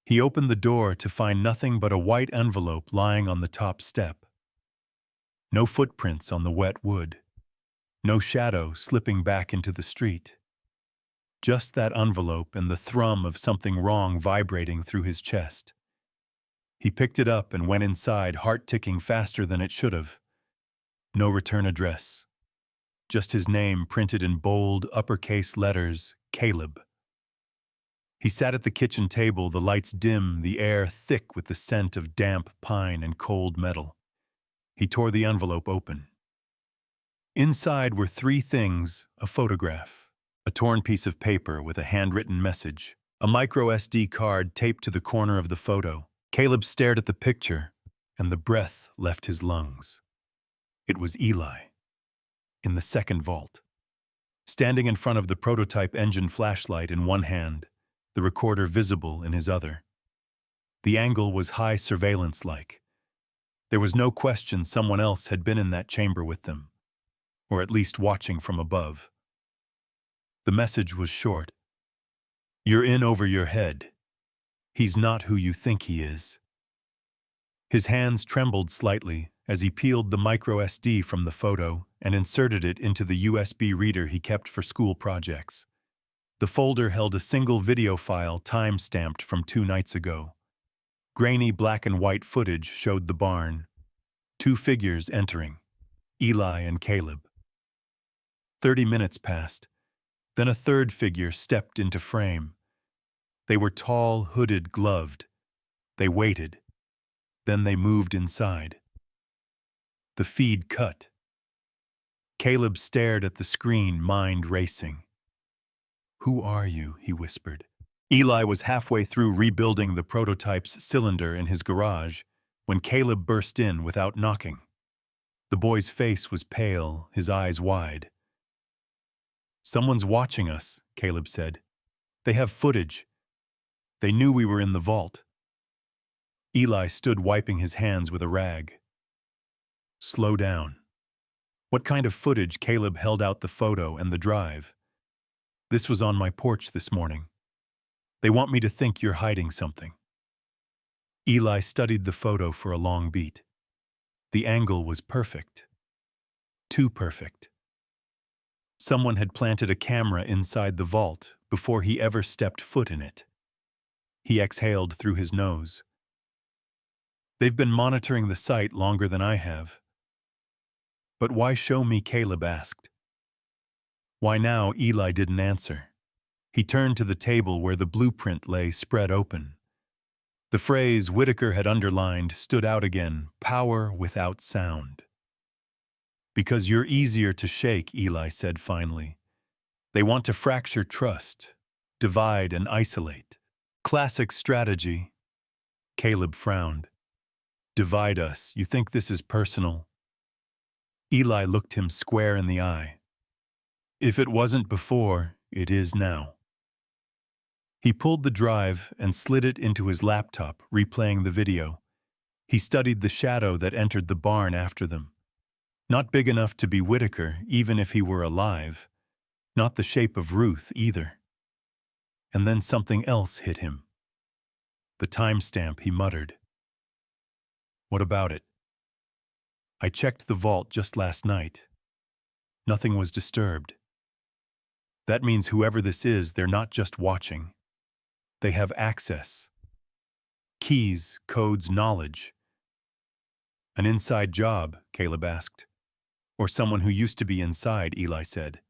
He opened the door to find nothing but a white envelope lying on the top step. No footprints on the wet wood. No shadow slipping back into the street. Just that envelope and the thrum of something wrong vibrating through his chest. He picked it up and went inside, heart ticking faster than it should have. No return address. Just his name printed in bold, uppercase letters, Caleb. He sat at the kitchen table, the lights dim, the air thick with the scent of damp pine and cold metal. He tore the envelope open. Inside were 3 things: a photograph, a torn piece of paper with a handwritten message, a micro SD card taped to the corner of the photo. Caleb stared at the picture, and the breath left his lungs. It was Eli, in the second vault, standing in front of the prototype engine flashlight in one hand, the recorder visible in his other. The angle was high surveillance-like. There was no question someone else had been in that chamber with them, or at least watching from above. The message was short. "You're in over your head. He's not who you think he is." His hands trembled slightly as he peeled the micro SD from the photo and inserted it into the USB reader he kept for school projects. The folder held a single video file time-stamped from 2 nights ago. Grainy black and white footage showed the barn. 2 figures entering, Eli and Caleb. 30 minutes passed. Then a third figure stepped into frame. They were tall, hooded, gloved. They waited. Then they moved inside. The feed cut. Caleb stared at the screen, mind racing. "Who are you?" he whispered. Eli was halfway through rebuilding the prototype's cylinder in his garage when Caleb burst in without knocking. The boy's face was pale, his eyes wide. "Someone's watching us," Caleb said. "They have footage. They knew we were in the vault." Eli stood wiping his hands with a rag. "Slow down." "What kind of footage?" Caleb held out the photo and the drive. "This was on my porch this morning. They want me to think you're hiding something." Eli studied the photo for a long beat. The angle was perfect. Too perfect. Someone had planted a camera inside the vault before he ever stepped foot in it. He exhaled through his nose. "They've been monitoring the site longer than I have." "But why show me?" Caleb asked. Why now? Eli didn't answer. He turned to the table where the blueprint lay spread open. The phrase Whitaker had underlined stood out again, power without sound. "Because you're easier to shake," Eli said finally. "They want to fracture trust, divide and isolate. Classic strategy." Caleb frowned. "Divide us. You think this is personal?" Eli looked him square in the eye. "If it wasn't before, it is now." He pulled the drive and slid it into his laptop, replaying the video. He studied the shadow that entered the barn after them. Not big enough to be Whitaker, even if he were alive. Not the shape of Ruth, either. And then something else hit him. The timestamp, he muttered. "What about it?" "I checked the vault just last night. Nothing was disturbed. That means whoever this is, they're not just watching. They have access. Keys, codes, knowledge." "An inside job?" Caleb asked. "Or someone who used to be inside," Eli said.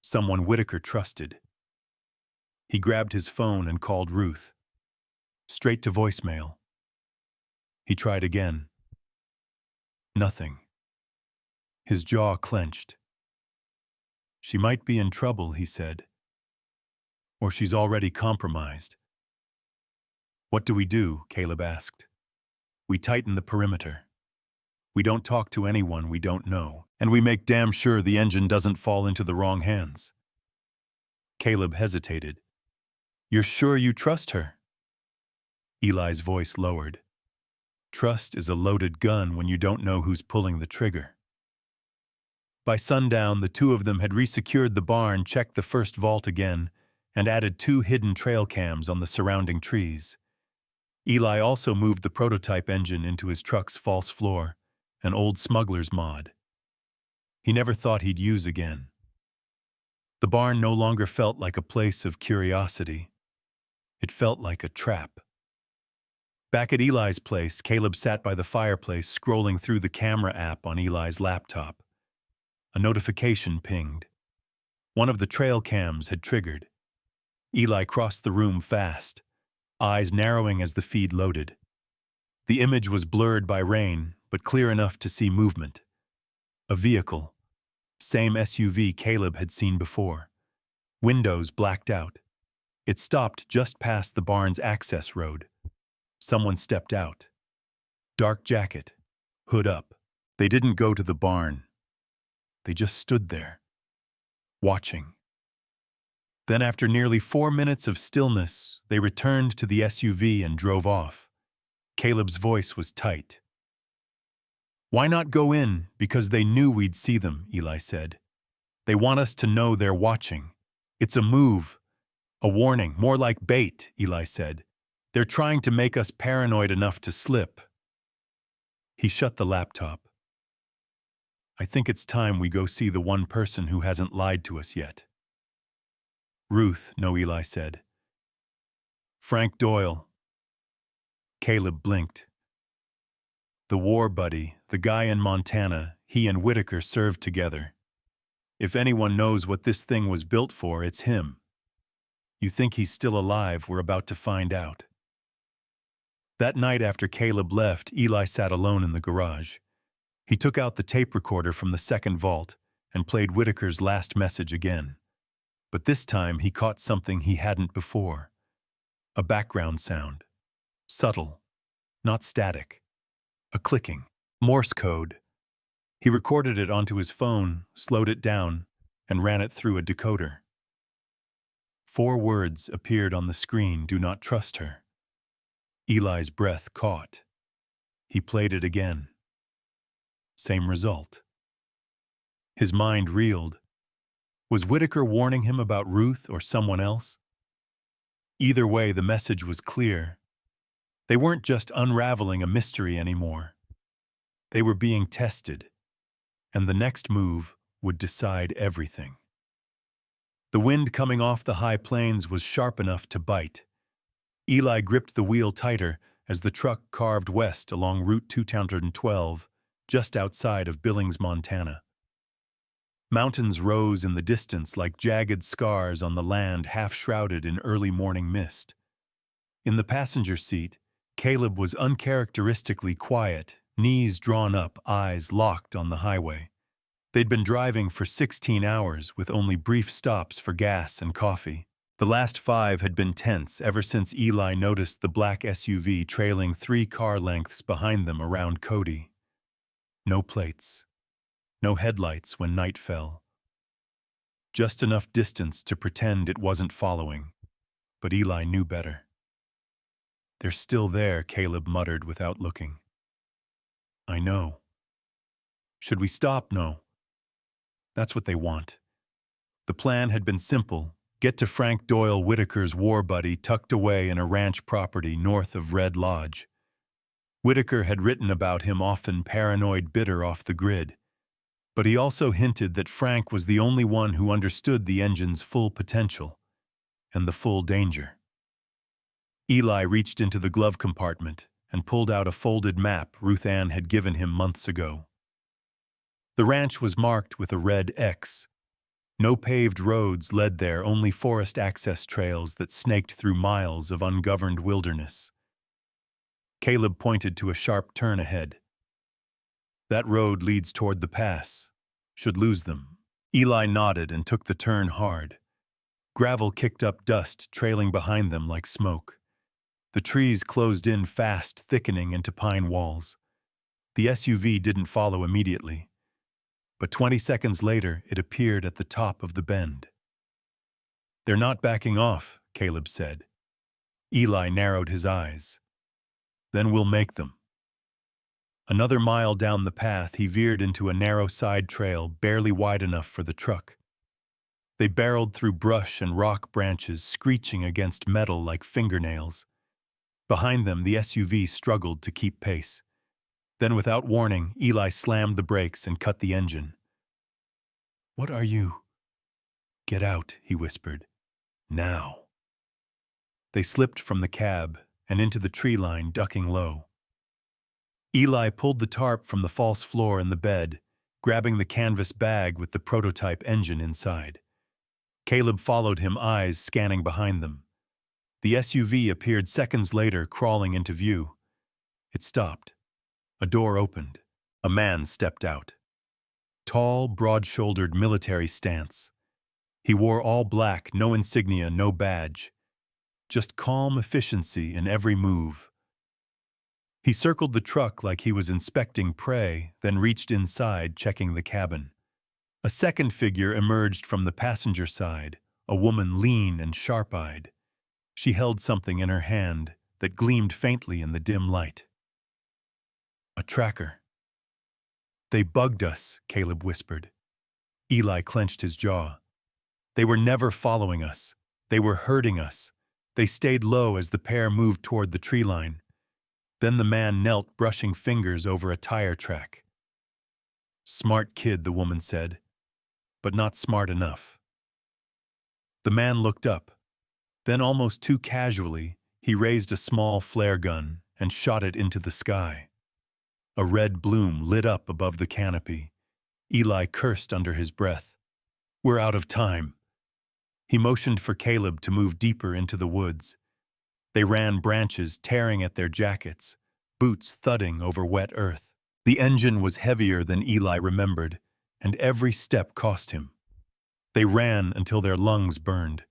"Someone Whitaker trusted." He grabbed his phone and called Ruth. Straight to voicemail. He tried again. Nothing. His jaw clenched. "She might be in trouble," he said. "Or she's already compromised." "What do we do?" Caleb asked. "We tighten the perimeter. We don't talk to anyone we don't know, and we make damn sure the engine doesn't fall into the wrong hands." Caleb hesitated. "You're sure you trust her?" Eli's voice lowered. "Trust is a loaded gun when you don't know who's pulling the trigger." By sundown, the two of them had resecured the barn, checked the first vault again, and added 2 hidden trail cams on the surrounding trees. Eli also moved the prototype engine into his truck's false floor, an old smuggler's mod. He never thought he'd use again. The barn no longer felt like a place of curiosity. It felt like a trap. Back at Eli's place, Caleb sat by the fireplace scrolling through the camera app on Eli's laptop. A notification pinged. One of the trail cams had triggered. Eli crossed the room fast, eyes narrowing as the feed loaded. The image was blurred by rain, but clear enough to see movement. A vehicle. Same SUV Caleb had seen before. Windows blacked out. It stopped just past the barn's access road. Someone stepped out. Dark jacket, hood up. They didn't go to the barn. They just stood there, watching. Then after nearly 4 minutes of stillness, they returned to the SUV and drove off. Caleb's voice was tight. "Why not go in? Because they knew we'd see them," Eli said. "They want us to know they're watching. It's a move. A warning, more like bait," Eli said. "They're trying to make us paranoid enough to slip." He shut the laptop. "I think it's time we go see the one person who hasn't lied to us yet." "Ruth," no, Eli said. "Frank Doyle." Caleb blinked. The war buddy, the guy in Montana, he and Whitaker served together. If anyone knows what this thing was built for, it's him. You think he's still alive? We're about to find out. That night after Caleb left, Eli sat alone in the garage. He took out the tape recorder from the second vault and played Whitaker's last message again. But this time he caught something he hadn't before. A background sound. Subtle. Not static. A clicking. Morse code. He recorded it onto his phone, slowed it down, and ran it through a decoder. 4 words appeared on the screen: "Do not trust her." Eli's breath caught. He played it again. Same result. His mind reeled. Was Whitaker warning him about Ruth or someone else? Either way, the message was clear. They weren't just unraveling a mystery anymore. They were being tested, and the next move would decide everything. The wind coming off the high plains was sharp enough to bite. Eli gripped the wheel tighter as the truck carved west along Route 212, just outside of Billings, Montana. Mountains rose in the distance like jagged scars on the land half-shrouded in early morning mist. In the passenger seat, Caleb was uncharacteristically quiet, knees drawn up, eyes locked on the highway. They'd been driving for 16 hours with only brief stops for gas and coffee. The last 5 had been tense ever since Eli noticed the black SUV trailing 3 car lengths behind them around Cody. No plates. No headlights when night fell. Just enough distance to pretend it wasn't following. But Eli knew better. "They're still there," Caleb muttered without looking. "I know." "Should we stop?" "No." That's what they want. The plan had been simple: get to Frank Doyle Whitaker's war buddy tucked away in a ranch property north of Red Lodge. Whitaker had written about him often paranoid, bitter, off the grid. But he also hinted that Frank was the only one who understood the engine's full potential and the full danger. Eli reached into the glove compartment and pulled out a folded map Ruth Ann had given him months ago. The ranch was marked with a red X. No paved roads led there, only forest access trails that snaked through miles of ungoverned wilderness. Caleb pointed to a sharp turn ahead. "That road leads toward the pass. Should lose them." Eli nodded and took the turn hard. Gravel kicked up dust, trailing behind them like smoke. The trees closed in fast, thickening into pine walls. The SUV didn't follow immediately. But 20 seconds later, it appeared at the top of the bend. "They're not backing off," Caleb said. Eli narrowed his eyes. "Then we'll make them." Another mile down the path, he veered into a narrow side trail barely wide enough for the truck. They barreled through brush and rock branches, screeching against metal like fingernails. Behind them, the SUV struggled to keep pace. Then, without warning, Eli slammed the brakes and cut the engine. "What are you?" "Get out," he whispered. "Now." They slipped from the cab and into the tree line, ducking low. Eli pulled the tarp from the false floor in the bed, grabbing the canvas bag with the prototype engine inside. Caleb followed him, eyes scanning behind them. The SUV appeared seconds later, crawling into view. It stopped. A door opened. A man stepped out. Tall, broad-shouldered, military stance. He wore all black, no insignia, no badge. Just calm efficiency in every move. He circled the truck like he was inspecting prey, then reached inside, checking the cabin. A second figure emerged from the passenger side, a woman lean and sharp-eyed. She held something in her hand that gleamed faintly in the dim light. A tracker. "They bugged us," Caleb whispered. Eli clenched his jaw. "They were never following us. They were herding us." They stayed low as the pair moved toward the tree line. Then the man knelt, brushing fingers over a tire track. "Smart kid," the woman said, "but not smart enough." The man looked up. Then, almost too casually, he raised a small flare gun and shot it into the sky. A red bloom lit up above the canopy. Eli cursed under his breath. "We're out of time." He motioned for Caleb to move deeper into the woods. They ran, branches tearing at their jackets, boots thudding over wet earth. The engine was heavier than Eli remembered, and every step cost him. They ran until their lungs burned.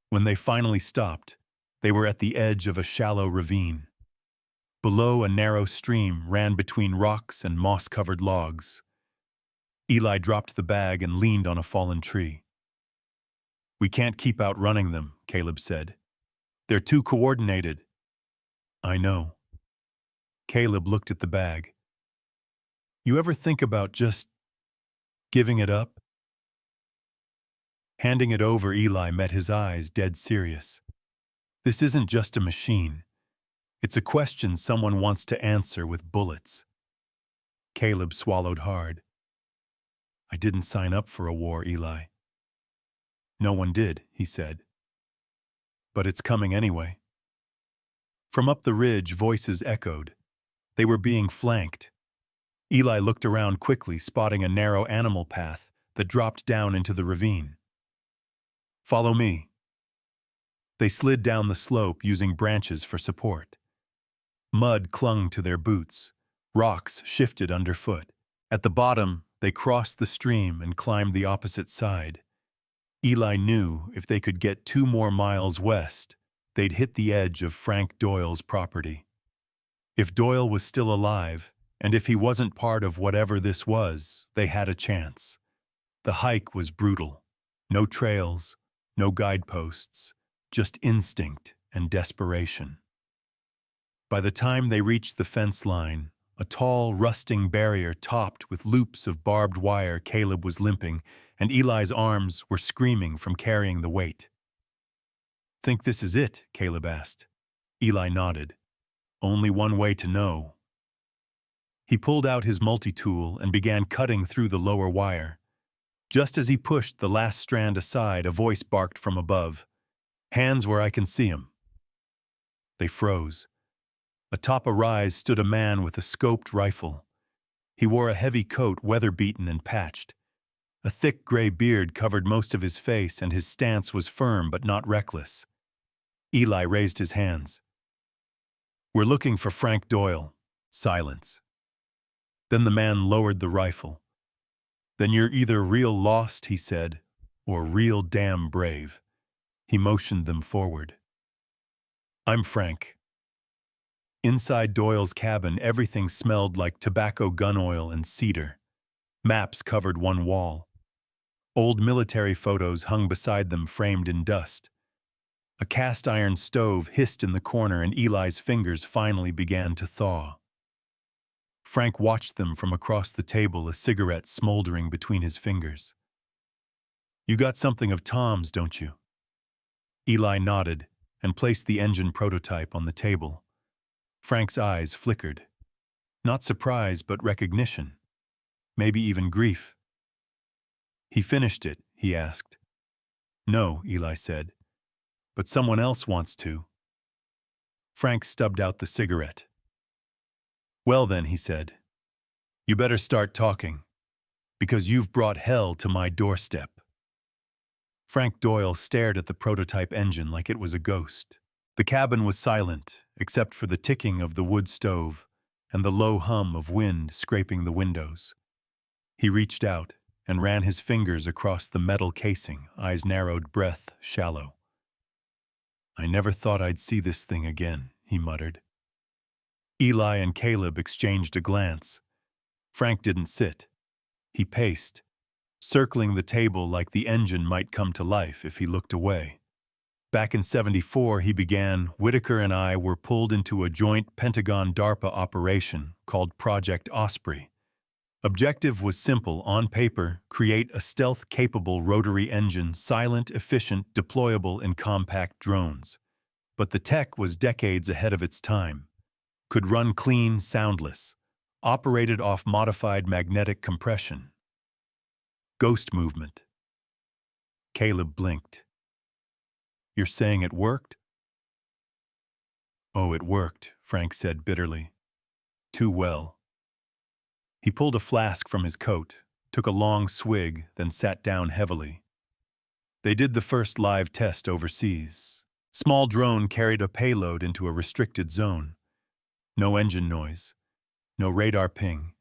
When they finally stopped, they were at the edge of a shallow ravine. Below, a narrow stream ran between rocks and moss-covered logs. Eli dropped the bag and leaned on a fallen tree. "We can't keep outrunning them," Caleb said. "They're too coordinated." "I know." Caleb looked at the bag. "You ever think about just giving it up?" Handing it over, Eli met his eyes, dead serious. "This isn't just a machine. It's a question someone wants to answer with bullets." Caleb swallowed hard. "I didn't sign up for a war, Eli." "No one did," he said. "But it's coming anyway." From up the ridge, voices echoed. They were being flanked. Eli looked around quickly, spotting a narrow animal path that dropped down into the ravine. "Follow me." They slid down the slope, using branches for support. Mud clung to their boots. Rocks shifted underfoot. At the bottom, they crossed the stream and climbed the opposite side. Eli knew if they could get 2 more miles west, they'd hit the edge of Frank Doyle's property. If Doyle was still alive, and if he wasn't part of whatever this was, they had a chance. The hike was brutal. No trails, no guideposts, just instinct and desperation. By the time they reached the fence line, a tall, rusting barrier topped with loops of barbed wire, Caleb was limping, and Eli's arms were screaming from carrying the weight. "Think this is it?" Caleb asked. Eli nodded. "Only one way to know." He pulled out his multi-tool and began cutting through the lower wire. Just as he pushed the last strand aside, a voice barked from above. "Hands where I can see 'em." They froze. Atop a rise stood a man with a scoped rifle. He wore a heavy coat, weather-beaten and patched. A thick gray beard covered most of his face, and his stance was firm but not reckless. Eli raised his hands. "We're looking for Frank Doyle." Silence. Then the man lowered the rifle. "Then you're either real lost," he said, "or real damn brave." He motioned them forward. "I'm Frank." Inside Doyle's cabin, everything smelled like tobacco, gun oil, and cedar. Maps covered one wall. Old military photos hung beside them, framed in dust. A cast-iron stove hissed in the corner, and Eli's fingers finally began to thaw. Frank watched them from across the table, a cigarette smoldering between his fingers. "You got something of Tom's, don't you?" Eli nodded and placed the engine prototype on the table. Frank's eyes flickered. Not surprise, but recognition. Maybe even grief. "He finished it?" he asked. "No," Eli said, "but someone else wants to." Frank stubbed out the cigarette. "Well then," he said, "you better start talking, because you've brought hell to my doorstep." Frank Doyle stared at the prototype engine like it was a ghost. The cabin was silent, except for the ticking of the wood stove and the low hum of wind scraping the windows. He reached out and ran his fingers across the metal casing, eyes narrowed, breath shallow. "I never thought I'd see this thing again," he muttered. Eli and Caleb exchanged a glance. Frank didn't sit. He paced, circling the table like the engine might come to life if he looked away. Back in '74, he began, Whitaker and I were pulled into a joint Pentagon-DARPA operation called Project Osprey. Objective was simple, on paper, create a stealth-capable rotary engine, silent, efficient, deployable in compact drones. But the tech was decades ahead of its time. Could run clean, soundless. Operated off modified magnetic compression. Ghost movement. Caleb blinked. You're saying it worked? Oh, it worked, Frank said bitterly. Too well. He pulled a flask from his coat, took a long swig, then sat down heavily. They did the first live test overseas. Small drone carried a payload into a restricted zone. No engine noise. No radar ping.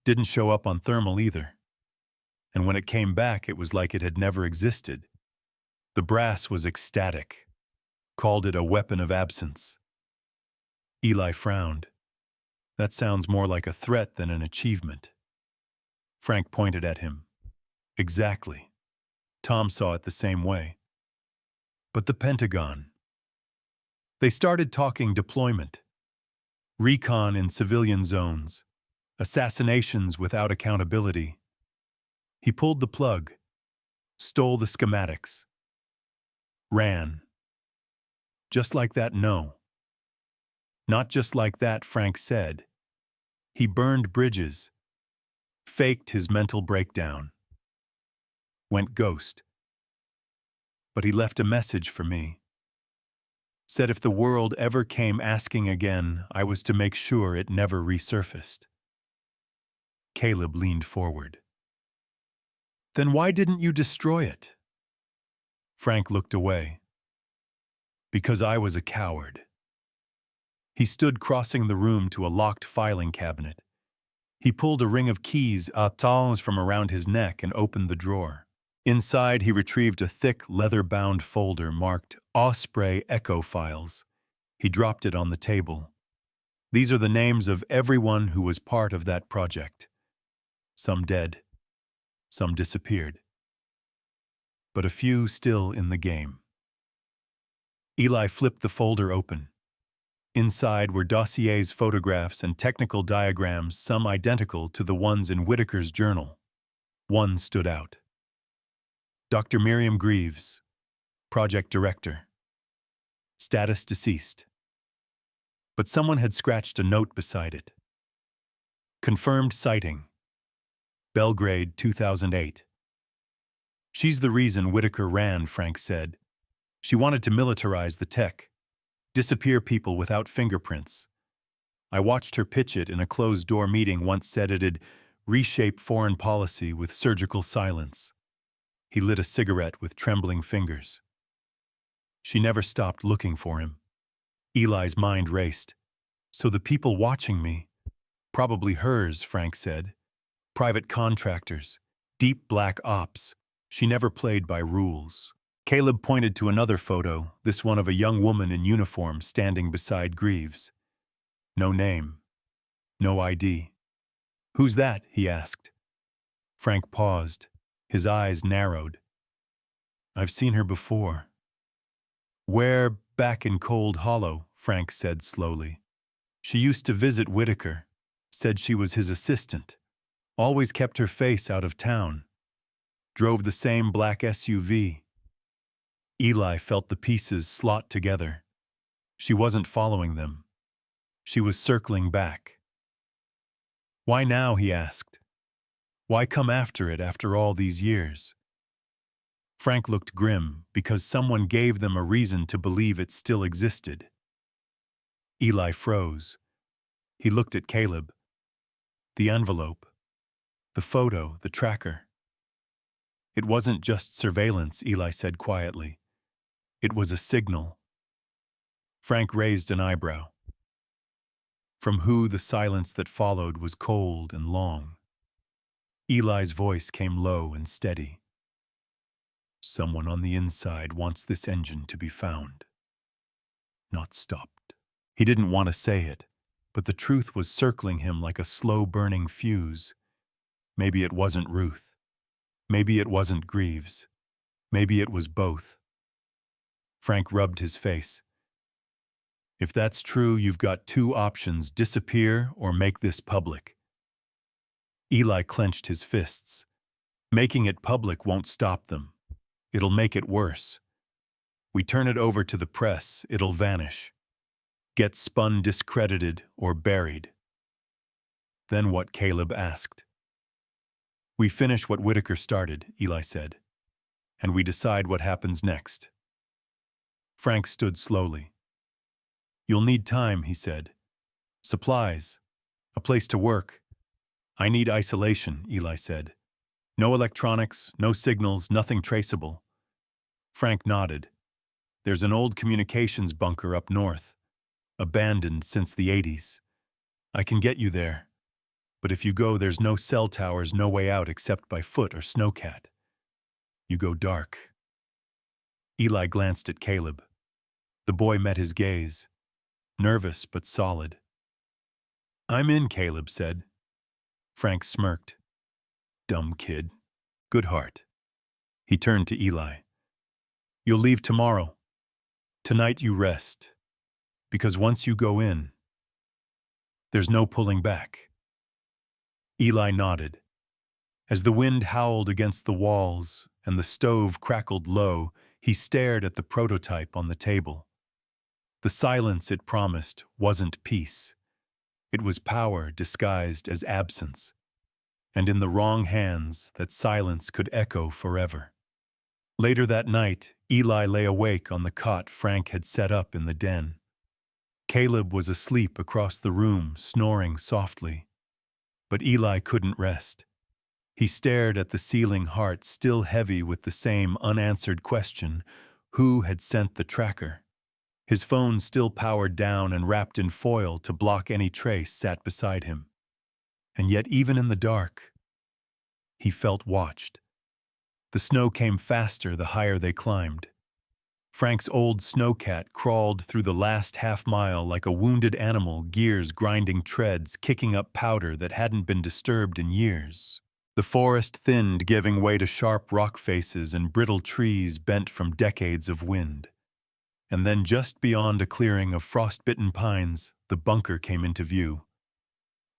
Didn't show up on thermal either. And when it came back, it was like it had never existed. The brass was ecstatic. Called it a weapon of absence. Eli frowned. That sounds more like a threat than an achievement. Frank pointed at him. Exactly. Tom saw it the same way. But the Pentagon. They started talking deployment. Recon in civilian zones. Assassinations without accountability. He pulled the plug. Stole the schematics. Ran. Just like that, no. Not just like that, Frank said. He burned bridges. Faked his mental breakdown. Went ghost. But he left a message for me. Said if the world ever came asking again, I was to make sure it never resurfaced. Caleb leaned forward. Then why didn't you destroy it? Frank looked away. Because I was a coward. He stood crossing the room to a locked filing cabinet. He pulled a ring of keys, attends, from around his neck and opened the drawer. Inside, he retrieved a thick, leather-bound folder marked Osprey Echo Files. He dropped it on the table. These are the names of everyone who was part of that project. Some dead. Some disappeared. But a few still in the game. Eli flipped the folder open. Inside were dossiers, photographs, and technical diagrams, some identical to the ones in Whitaker's journal. One stood out. Dr. Miriam Greaves, Project Director. Status deceased. But someone had scratched a note beside it. Confirmed sighting. Belgrade, 2008. She's the reason Whitaker ran, Frank said. She wanted to militarize the tech. Disappear people without fingerprints. I watched her pitch it in a closed-door meeting once, said it'd reshape foreign policy with surgical silence. He lit a cigarette with trembling fingers. She never stopped looking for him. Eli's mind raced. So the people watching me, probably hers, Frank said. Private contractors, deep black ops. She never played by rules. Caleb pointed to another photo, this one of a young woman in uniform standing beside Greaves. No name. No ID. Who's that? He asked. Frank paused. His eyes narrowed. I've seen her before. Where? Back in Cold Hollow, Frank said slowly. She used to visit Whitaker. Said she was his assistant. Always kept her face out of town. Drove the same black SUV. Eli felt the pieces slot together. She wasn't following them. She was circling back. Why now, he asked. Why come after it after all these years? Frank looked grim because someone gave them a reason to believe it still existed. Eli froze. He looked at Caleb. The envelope. The photo, the tracker. It wasn't just surveillance, Eli said quietly. It was a signal. Frank raised an eyebrow. From who the silence that followed was cold and long. Eli's voice came low and steady. Someone on the inside wants this engine to be found. Not stopped. He didn't want to say it, but the truth was circling him like a slow-burning fuse. Maybe it wasn't Ruth. Maybe it wasn't Greaves. Maybe it was both. Frank rubbed his face. If that's true, you've got two options: disappear or make this public. Eli clenched his fists. Making it public won't stop them. It'll make it worse. We turn it over to the press, it'll vanish. Get spun discredited or buried. Then what? Caleb asked. We finish what Whitaker started, Eli said, and we decide what happens next. Frank stood slowly. You'll need time, he said. Supplies. A place to work. I need isolation, Eli said. No electronics, no signals, nothing traceable. Frank nodded. There's an old communications bunker up north, abandoned since the 80s. I can get you there. But if you go, there's no cell towers, no way out except by foot or snowcat. You go dark. Eli glanced at Caleb. The boy met his gaze, nervous but solid. I'm in, Caleb said. Frank smirked. Dumb kid. Good heart. He turned to Eli. You'll leave tomorrow. Tonight you rest. Because once you go in, there's no pulling back. Eli nodded. As the wind howled against the walls and the stove crackled low, he stared at the prototype on the table. The silence it promised wasn't peace. It was power disguised as absence. And in the wrong hands, that silence could echo forever. Later that night, Eli lay awake on the cot Frank had set up in the den. Caleb was asleep across the room, snoring softly. But Eli couldn't rest. He stared at the ceiling, heart still heavy with the same unanswered question: who had sent the tracker? His phone, still powered down and wrapped in foil to block any trace, sat beside him. And yet, even in the dark, he felt watched. The snow came faster the higher they climbed. Frank's old snowcat crawled through the last half-mile like a wounded animal, gears grinding treads, kicking up powder that hadn't been disturbed in years. The forest thinned, giving way to sharp rock faces and brittle trees bent from decades of wind. And then, just beyond a clearing of frost-bitten pines, the bunker came into view.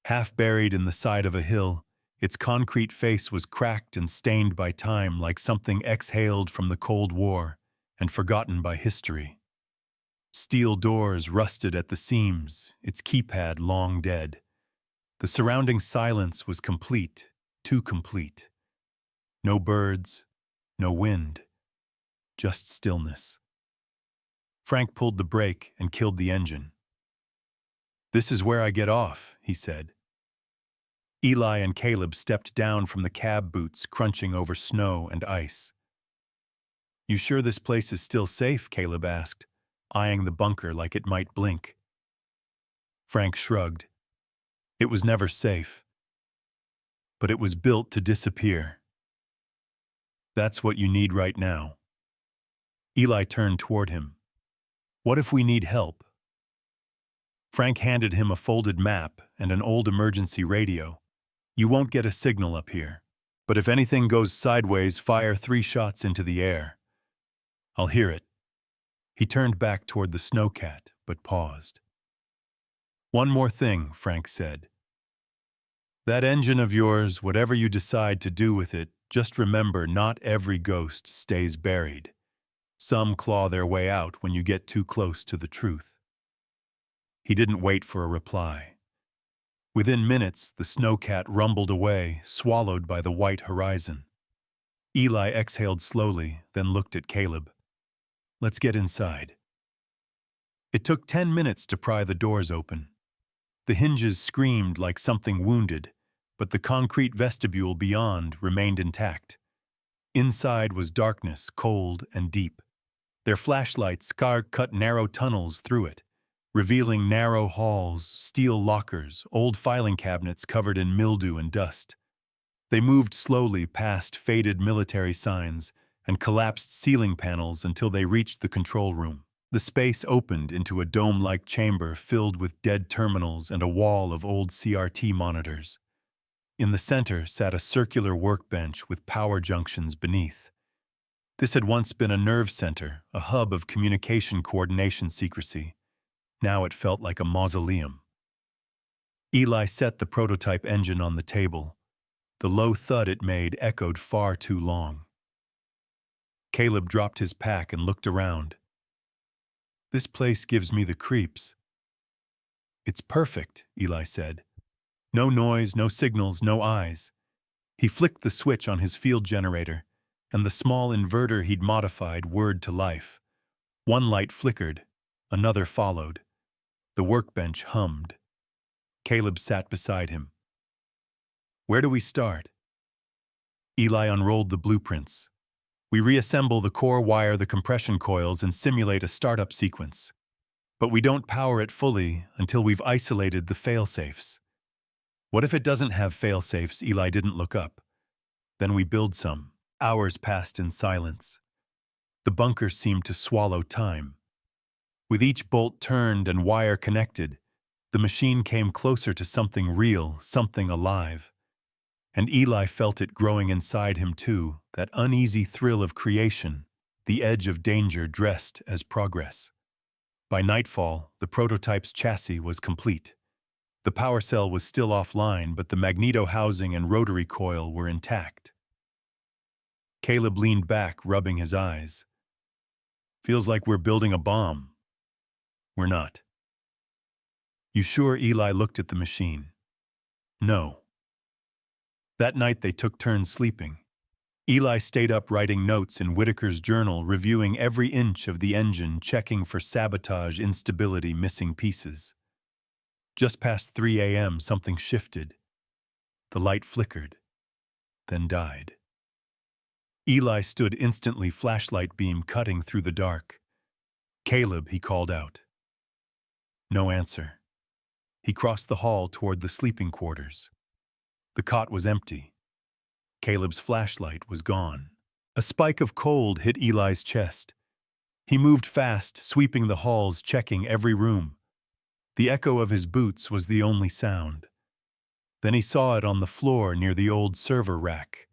Half buried in the side of a hill, its concrete face was cracked and stained by time, like something exhaled from the Cold War and forgotten by history. Steel doors rusted at the seams, its keypad long dead. The surrounding silence was complete, too complete. No birds, no wind, just stillness. Frank pulled the brake and killed the engine. This is where I get off, he said. Eli and Caleb stepped down from the cab boots, crunching over snow and ice. You sure this place is still safe? Caleb asked, eyeing the bunker like it might blink. Frank shrugged. It was never safe. But it was built to disappear. That's what you need right now. Eli turned toward him. What if we need help? Frank handed him a folded map and an old emergency radio. You won't get a signal up here, but if anything goes sideways, fire 3 shots into the air. I'll hear it. He turned back toward the snowcat, but paused. One more thing, Frank said. That engine of yours, whatever you decide to do with it, just remember, not every ghost stays buried. Some claw their way out when you get too close to the truth. He didn't wait for a reply. Within minutes, the snowcat rumbled away, swallowed by the white horizon. Eli exhaled slowly, then looked at Caleb. Let's get inside. It took 10 minutes to pry the doors open. The hinges screamed like something wounded, but the concrete vestibule beyond remained intact. Inside was darkness, cold and deep. Their flashlights cut narrow tunnels through it, revealing narrow halls, steel lockers, old filing cabinets covered in mildew and dust. They moved slowly past faded military signs and collapsed ceiling panels until they reached the control room. The space opened into a dome-like chamber filled with dead terminals and a wall of old CRT monitors. In the center sat a circular workbench with power junctions beneath. This had once been a nerve center, a hub of communication coordination secrecy. Now it felt like a mausoleum. Eli set the prototype engine on the table. The low thud it made echoed far too long. Caleb dropped his pack and looked around. "This place gives me the creeps." "It's perfect," Eli said. "No noise, no signals, no eyes." He flicked the switch on his field generator, and the small inverter he'd modified whirred to life. One light flickered, another followed. The workbench hummed. Caleb sat beside him. "Where do we start?" Eli unrolled the blueprints. "We reassemble the core wire, the compression coils, and simulate a startup sequence. But we don't power it fully until we've isolated the failsafes." "What if it doesn't have failsafes?" Eli didn't look up. "Then we build some." Hours passed in silence. The bunker seemed to swallow time. With each bolt turned and wire connected, the machine came closer to something real, something alive. And Eli felt it growing inside him too, that uneasy thrill of creation, the edge of danger dressed as progress. By nightfall, the prototype's chassis was complete. The power cell was still offline, but the magneto housing and rotary coil were intact. Caleb leaned back, rubbing his eyes. "Feels like we're building a bomb." "We're not." "You sure?" Eli looked at the machine. "No." That night they took turns sleeping. Eli stayed up writing notes in Whitaker's journal, reviewing every inch of the engine, checking for sabotage, instability, missing pieces. Just past 3 a.m., something shifted. The light flickered, then died. Eli stood instantly, flashlight beam cutting through the dark. "Caleb," he called out. No answer. He crossed the hall toward the sleeping quarters. The cot was empty. Caleb's flashlight was gone. A spike of cold hit Eli's chest. He moved fast, sweeping the halls, checking every room. The echo of his boots was the only sound. Then he saw it on the floor near the old server rack.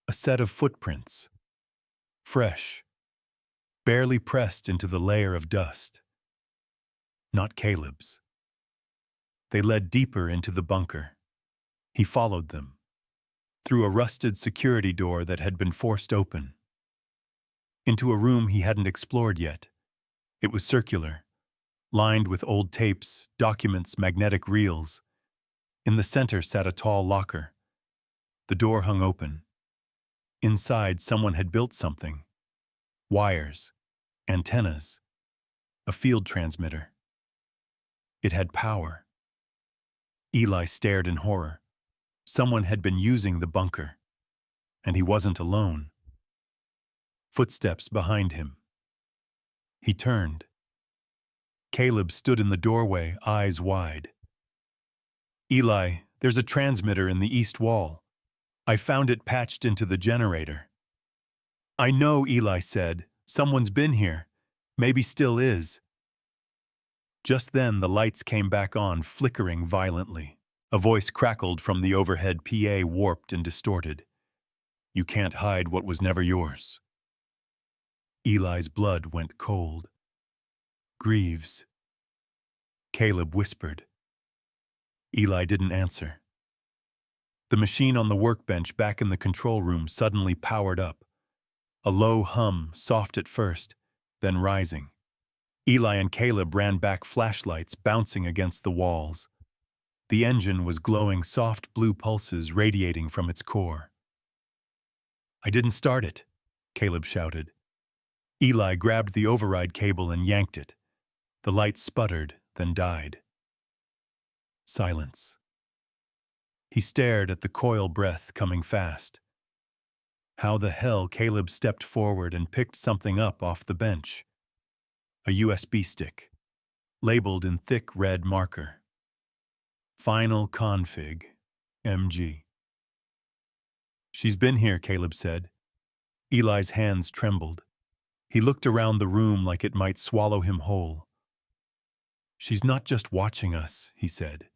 A set of footprints. Fresh. Barely pressed into the layer of dust. Not Caleb's. They led deeper into the bunker. He followed them. Through a rusted security door that had been forced open. Into a room he hadn't explored yet. It was circular, lined with old tapes, documents, magnetic reels. In the center sat a tall locker. The door hung open. Inside, someone had built something. Wires, antennas, a field transmitter. It had power. Eli stared in horror. Someone had been using the bunker. And he wasn't alone. Footsteps behind him. He turned. Caleb stood in the doorway, eyes wide. "Eli, there's a transmitter in the east wall. I found it patched into the generator." "I know," Eli said. "Someone's been here. Maybe still is." Just then the lights came back on, flickering violently. A voice crackled from the overhead PA, warped and distorted. "You can't hide what was never yours." Eli's blood went cold. "Greaves," Caleb whispered. Eli didn't answer. The machine on the workbench back in the control room suddenly powered up. A low hum, soft at first, then rising. Eli and Caleb ran back, flashlights bouncing against the walls. The engine was glowing, soft blue pulses radiating from its core. "I didn't start it," Caleb shouted. Eli grabbed the override cable and yanked it. The light sputtered, then died. Silence. He stared at the coil breath coming fast. How the hell? Caleb stepped forward and picked something up off the bench. A USB stick, labeled in thick red marker. Final config, MG. "She's been here," Caleb said. Eli's hands trembled. He looked around the room like it might swallow him whole. "She's not just watching us," he said.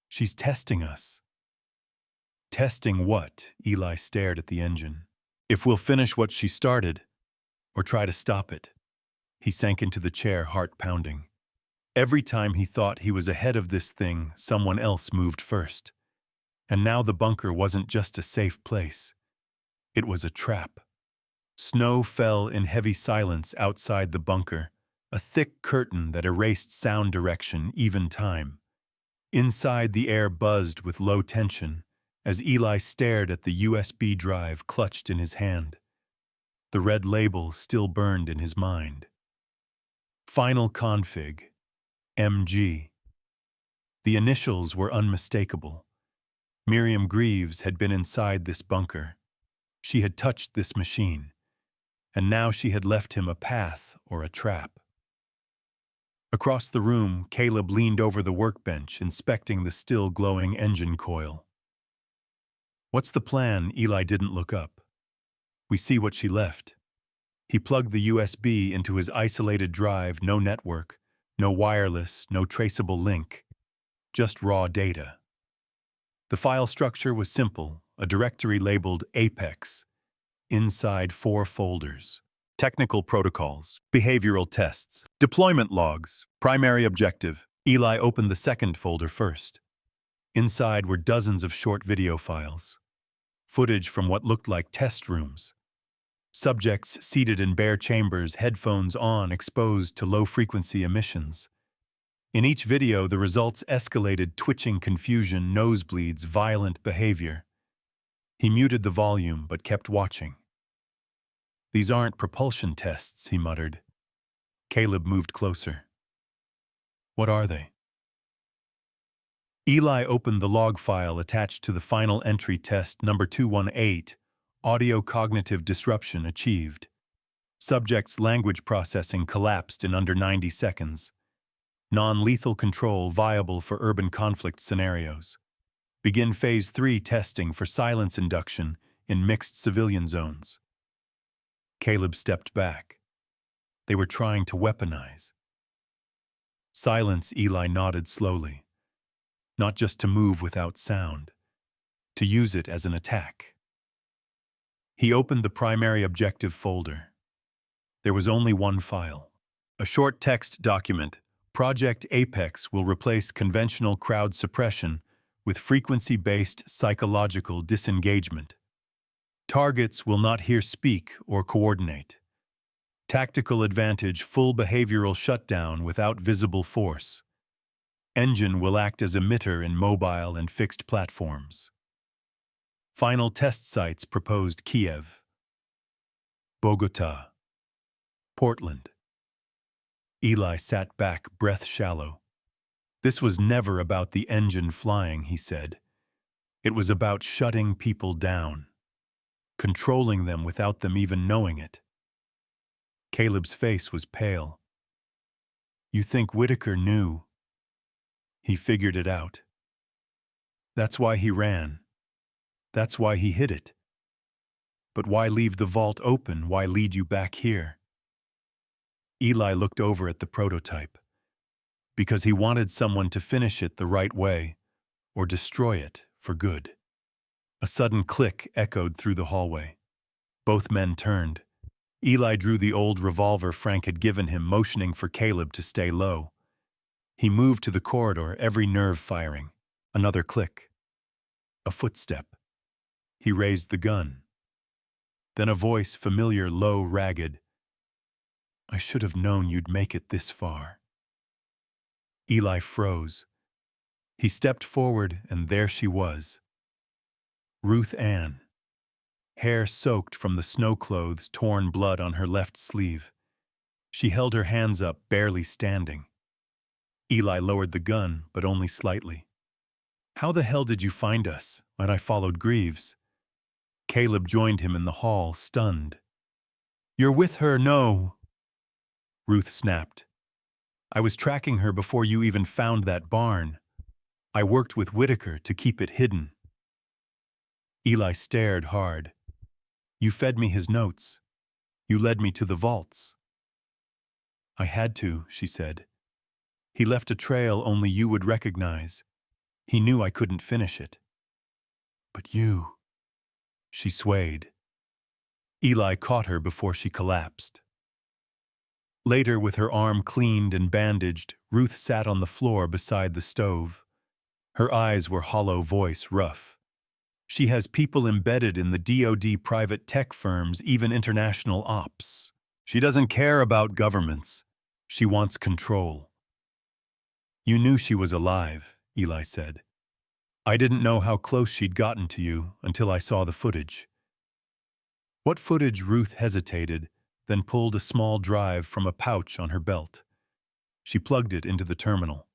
"She's testing us." Testing what? Eli stared at the engine. If we'll finish what she started, or try to stop it. He sank into the chair, heart pounding. Every time he thought he was ahead of this thing, someone else moved first. And now the bunker wasn't just a safe place. It was a trap. Snow fell in heavy silence outside the bunker, a thick curtain that erased sound direction, even time. Inside, the air buzzed with low tension as Eli stared at the USB drive clutched in his hand. The red label still burned in his mind. Final config, MG. The initials were unmistakable. Miriam Greaves had been inside this bunker. She had touched this machine, and now she had left him a path or a trap. Across the room, Caleb leaned over the workbench, inspecting the still glowing engine coil. What's the plan? Eli didn't look up. We see what she left. He plugged the USB into his isolated drive, no network, no wireless, no traceable link, just raw data. The file structure was simple, a directory labeled Apex. Inside 4 folders. Technical protocols, behavioral tests, deployment logs, primary objective. Eli opened the second folder first. Inside were dozens of short video files. Footage from what looked like test rooms. Subjects seated in bare chambers, headphones on, exposed to low-frequency emissions. In each video, the results escalated: twitching, confusion, nosebleeds, violent behavior. He muted the volume but kept watching. These aren't propulsion tests, he muttered. Caleb moved closer. What are they? Eli opened the log file attached to the final entry test number 218, audio cognitive disruption achieved. Subject's language processing collapsed in under 90 seconds. Non-lethal control viable for urban conflict scenarios. Begin Phase 3 testing for silence induction in mixed civilian zones. Caleb stepped back. They were trying to weaponize. Silence, Eli nodded slowly. Not just to move without sound, to use it as an attack. He opened the primary objective folder. There was only one file. A short text document. Project Apex will replace conventional crowd suppression with frequency-based psychological disengagement. Targets will not hear, speak, or coordinate. Tactical advantage: full behavioral shutdown without visible force. Engine will act as emitter in mobile and fixed platforms. Final test sites proposed: Kiev, Bogota, Portland. Eli sat back, breath shallow. This was never about the engine flying, he said. It was about shutting people down, controlling them without them even knowing it. Caleb's face was pale. You think Whitaker knew? He figured it out. That's why he ran. That's why he hid it. But why leave the vault open? Why lead you back here? Eli looked over at the prototype. Because he wanted someone to finish it the right way, or destroy it for good. A sudden click echoed through the hallway. Both men turned. Eli drew the old revolver Frank had given him, motioning for Caleb to stay low. He moved to the corridor, every nerve firing. Another click. A footstep. He raised the gun. Then a voice, familiar, low, ragged. I should have known you'd make it this far. Eli froze. He stepped forward, and there she was. Ruth Ann. Hair soaked from the snow clothes, torn blood on her left sleeve. She held her hands up, barely standing. Eli lowered the gun, but only slightly. How the hell did you find us? When I followed Greaves. Caleb joined him in the hall, stunned. You're with her, no. Ruth snapped. I was tracking her before you even found that barn. I worked with Whitaker to keep it hidden. Eli stared hard. You fed me his notes. You led me to the vaults. I had to, she said. He left a trail only you would recognize. He knew I couldn't finish it. But you... She swayed. Eli caught her before she collapsed. Later, with her arm cleaned and bandaged, Ruth sat on the floor beside the stove. Her eyes were hollow, voice rough. She has people embedded in the DoD private tech firms, even international ops. She doesn't care about governments. She wants control. You knew she was alive, Eli said. I didn't know how close she'd gotten to you until I saw the footage. What footage? Ruth hesitated, then pulled a small drive from a pouch on her belt. She plugged it into the terminal.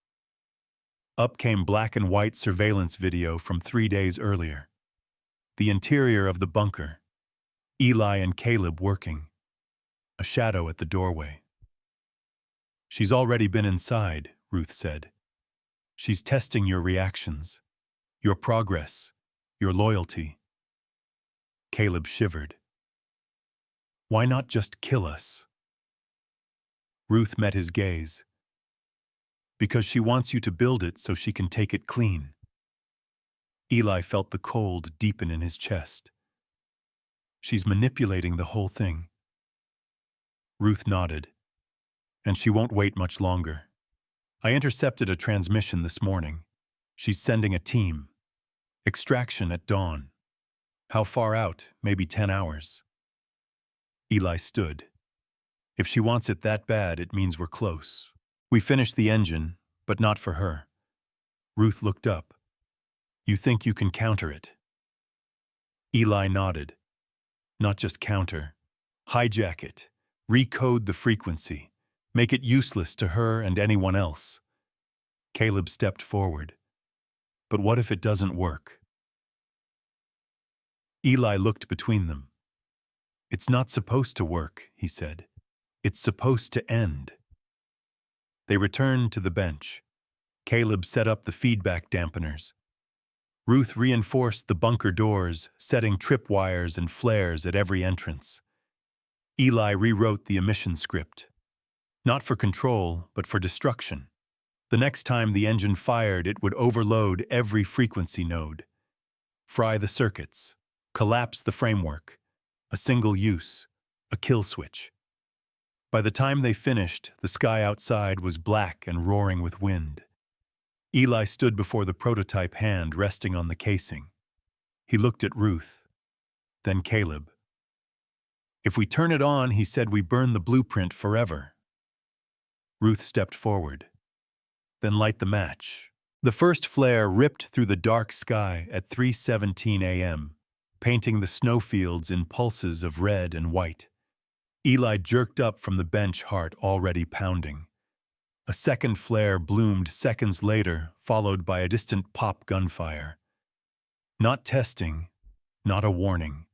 Up came black and white surveillance video from 3 days earlier. The interior of the bunker. Eli and Caleb working. A shadow at the doorway. She's already been inside, Ruth said. She's testing your reactions, your progress, your loyalty. Caleb shivered. Why not just kill us? Ruth met his gaze. Because she wants you to build it so she can take it clean. Eli felt the cold deepen in his chest. She's manipulating the whole thing. Ruth nodded. And she won't wait much longer. I intercepted a transmission this morning. She's sending a team. Extraction at dawn. How far out? Maybe 10 hours. Eli stood. If she wants it that bad, it means we're close. We finished the engine, but not for her. Ruth looked up. You think you can counter it? Eli nodded. Not just counter. Hijack it. Recode the frequency. Make it useless to her and anyone else. Caleb stepped forward. But what if it doesn't work? Eli looked between them. It's not supposed to work, he said. It's supposed to end. They returned to the bench. Caleb set up the feedback dampeners. Ruth reinforced the bunker doors, setting tripwires and flares at every entrance. Eli rewrote the emission script. Not for control, but for destruction. The next time the engine fired, it would overload every frequency node. Fry the circuits. Collapse the framework. A single use. A kill switch. By the time they finished, the sky outside was black and roaring with wind. Eli stood before the prototype, hand resting on the casing. He looked at Ruth. Then Caleb. If we turn it on, he said, we burn the blueprint forever. Ruth stepped forward. Then light the match. The first flare ripped through the dark sky at 3:17 a.m., painting the snowfields in pulses of red and white. Eli jerked up from the bench, heart already pounding. A second flare bloomed seconds later, followed by a distant pop gunfire. Not testing, not a warning,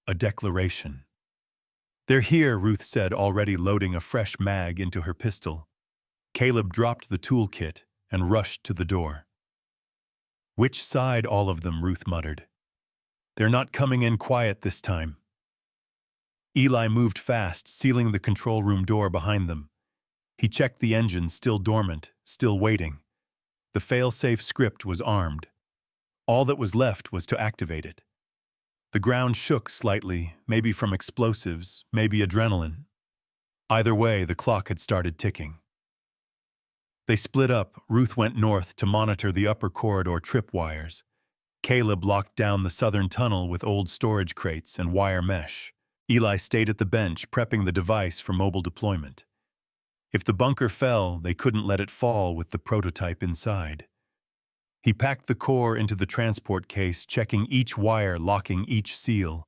a declaration. They're here, Ruth said, already loading a fresh mag into her pistol. Caleb dropped the toolkit and rushed to the door. Which side? All of them, Ruth muttered. They're not coming in quiet this time. Eli moved fast, sealing the control room door behind them. He checked the engine, still dormant, still waiting. The fail-safe script was armed. All that was left was to activate it. The ground shook slightly, maybe from explosives, maybe adrenaline. Either way, the clock had started ticking. They split up. Ruth went north to monitor the upper corridor tripwires. Caleb locked down the southern tunnel with old storage crates and wire mesh. Eli stayed at the bench, prepping the device for mobile deployment. If the bunker fell, they couldn't let it fall with the prototype inside. He packed the core into the transport case, checking each wire, locking each seal.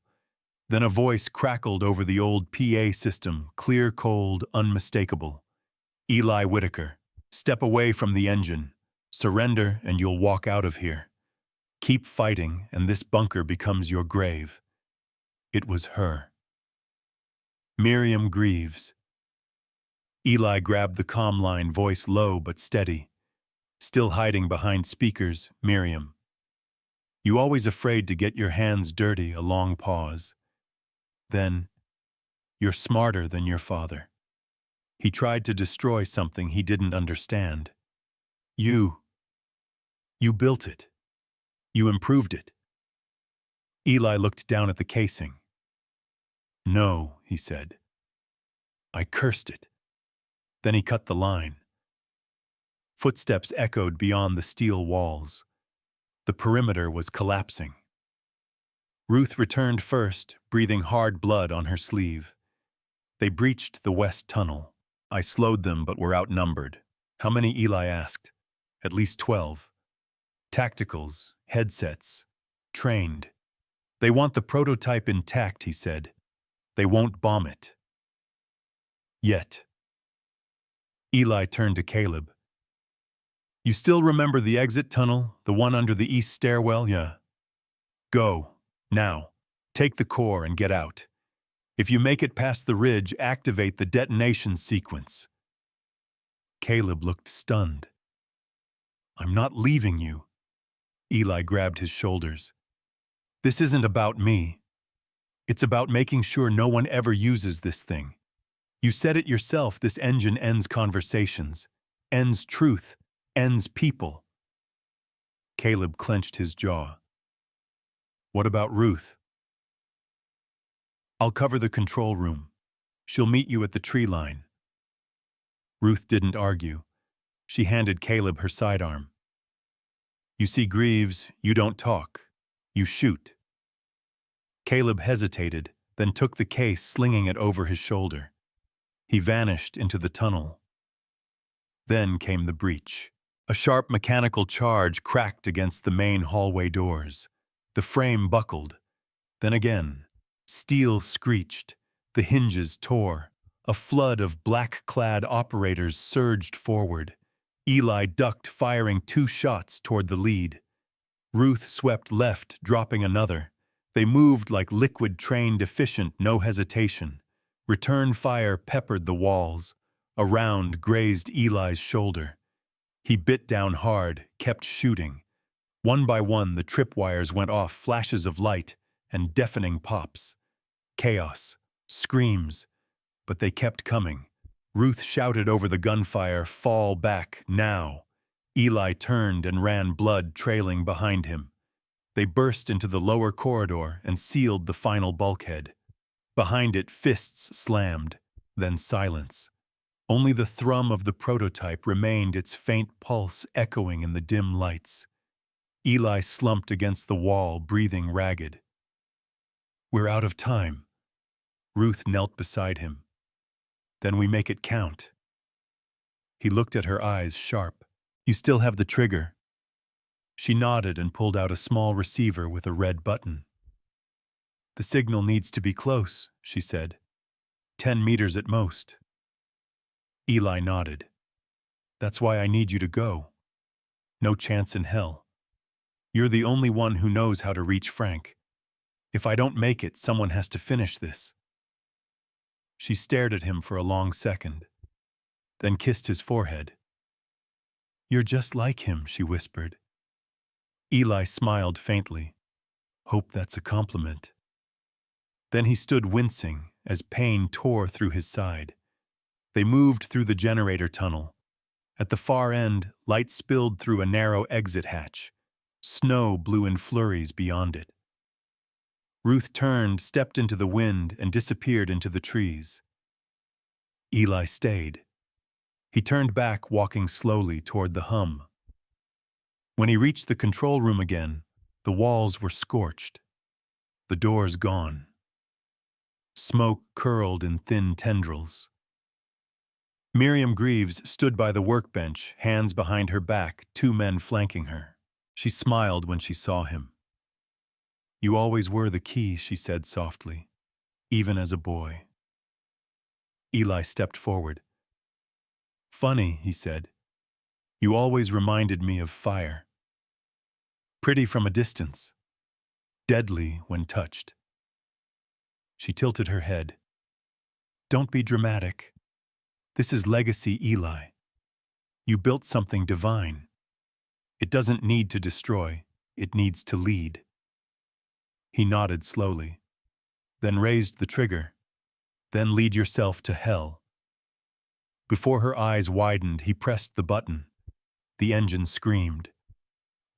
Then a voice crackled over the old PA system, clear, cold, unmistakable. Eli Whitaker. Step away from the engine. Surrender and you'll walk out of here. Keep fighting and this bunker becomes your grave. It was her. Miriam Greaves. Eli grabbed the comm line, voice low but steady. Still hiding behind speakers, Miriam. You always afraid to get your hands dirty, a long pause. Then, you're smarter than your father. He tried to destroy something he didn't understand. You built it. You improved it. Eli looked down at the casing. No, he said. I cursed it. Then he cut the line. Footsteps echoed beyond the steel walls. The perimeter was collapsing. Ruth returned first, breathing hard blood on her sleeve. They breached the west tunnel. I slowed them, but were outnumbered. How many? Eli asked. At least 12. Tacticals, headsets, trained. They want the prototype intact, he said. They won't bomb it. Yet. Eli turned to Caleb. You still remember the exit tunnel, the one under the east stairwell? Yeah. Go. Now. Take the core and get out. If you make it past the ridge, activate the detonation sequence. Caleb looked stunned. I'm not leaving you. Eli grabbed his shoulders. This isn't about me. It's about making sure no one ever uses this thing. You said it yourself, this engine ends conversations, ends truth, ends people. Caleb clenched his jaw. What about Ruth? I'll cover the control room. She'll meet you at the tree line. Ruth didn't argue. She handed Caleb her sidearm. You see, Greaves, you don't talk. You shoot. Caleb hesitated, then took the case, slinging it over his shoulder. He vanished into the tunnel. Then came the breach. A sharp mechanical charge cracked against the main hallway doors. The frame buckled. Then again. Steel screeched. The hinges tore. A flood of black-clad operators surged forward. Eli ducked, firing 2 shots toward the lead. Ruth swept left, dropping another. They moved like liquid-trained, efficient, no hesitation. Return fire peppered the walls. A round grazed Eli's shoulder. He bit down hard, kept shooting. One by one, the tripwires went off, flashes of light and deafening pops. Chaos, screams, but they kept coming. Ruth shouted over the gunfire, "Fall back, now." Eli turned and ran, blood trailing behind him. They burst into the lower corridor and sealed the final bulkhead. Behind it, fists slammed, then silence. Only the thrum of the prototype remained, its faint pulse echoing in the dim lights. Eli slumped against the wall, breathing ragged. We're out of time. Ruth knelt beside him. Then we make it count. He looked at her eyes, sharp. You still have the trigger. She nodded and pulled out a small receiver with a red button. The signal needs to be close, she said. 10 meters at most. Eli nodded. That's why I need you to go. No chance in hell. You're the only one who knows how to reach Frank. If I don't make it, someone has to finish this. She stared at him for a long second, then kissed his forehead. You're just like him, she whispered. Eli smiled faintly. Hope that's a compliment. Then he stood wincing as pain tore through his side. They moved through the generator tunnel. At the far end, light spilled through a narrow exit hatch. Snow blew in flurries beyond it. Ruth turned, stepped into the wind, and disappeared into the trees. Eli stayed. He turned back, walking slowly toward the hum. When he reached the control room again, the walls were scorched. The doors gone. Smoke curled in thin tendrils. Miriam Greaves stood by the workbench, hands behind her back, 2 men flanking her. She smiled when she saw him. You always were the key, she said softly, even as a boy. Eli stepped forward. Funny, he said. You always reminded me of fire. Pretty from a distance. Deadly when touched. She tilted her head. Don't be dramatic. This is legacy, Eli. You built something divine. It doesn't need to destroy, it needs to lead. He nodded slowly, then raised the trigger. Then lead yourself to hell. Before her eyes widened, he pressed the button. The engine screamed.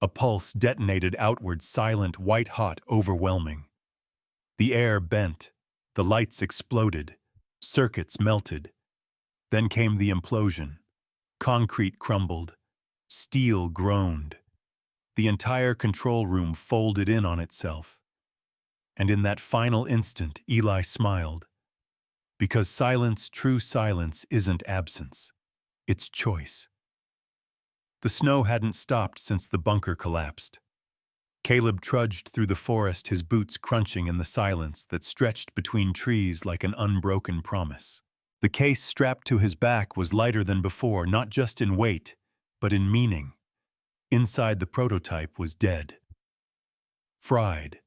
A pulse detonated outward, silent, white-hot, overwhelming. The air bent, the lights exploded, circuits melted. Then came the implosion. Concrete crumbled, steel groaned. The entire control room folded in on itself. And in that final instant, Eli smiled. Because silence, true silence, isn't absence. It's choice. The snow hadn't stopped since the bunker collapsed. Caleb trudged through the forest, his boots crunching in the silence that stretched between trees like an unbroken promise. The case strapped to his back was lighter than before, not just in weight, but in meaning. Inside the prototype was dead. Fried.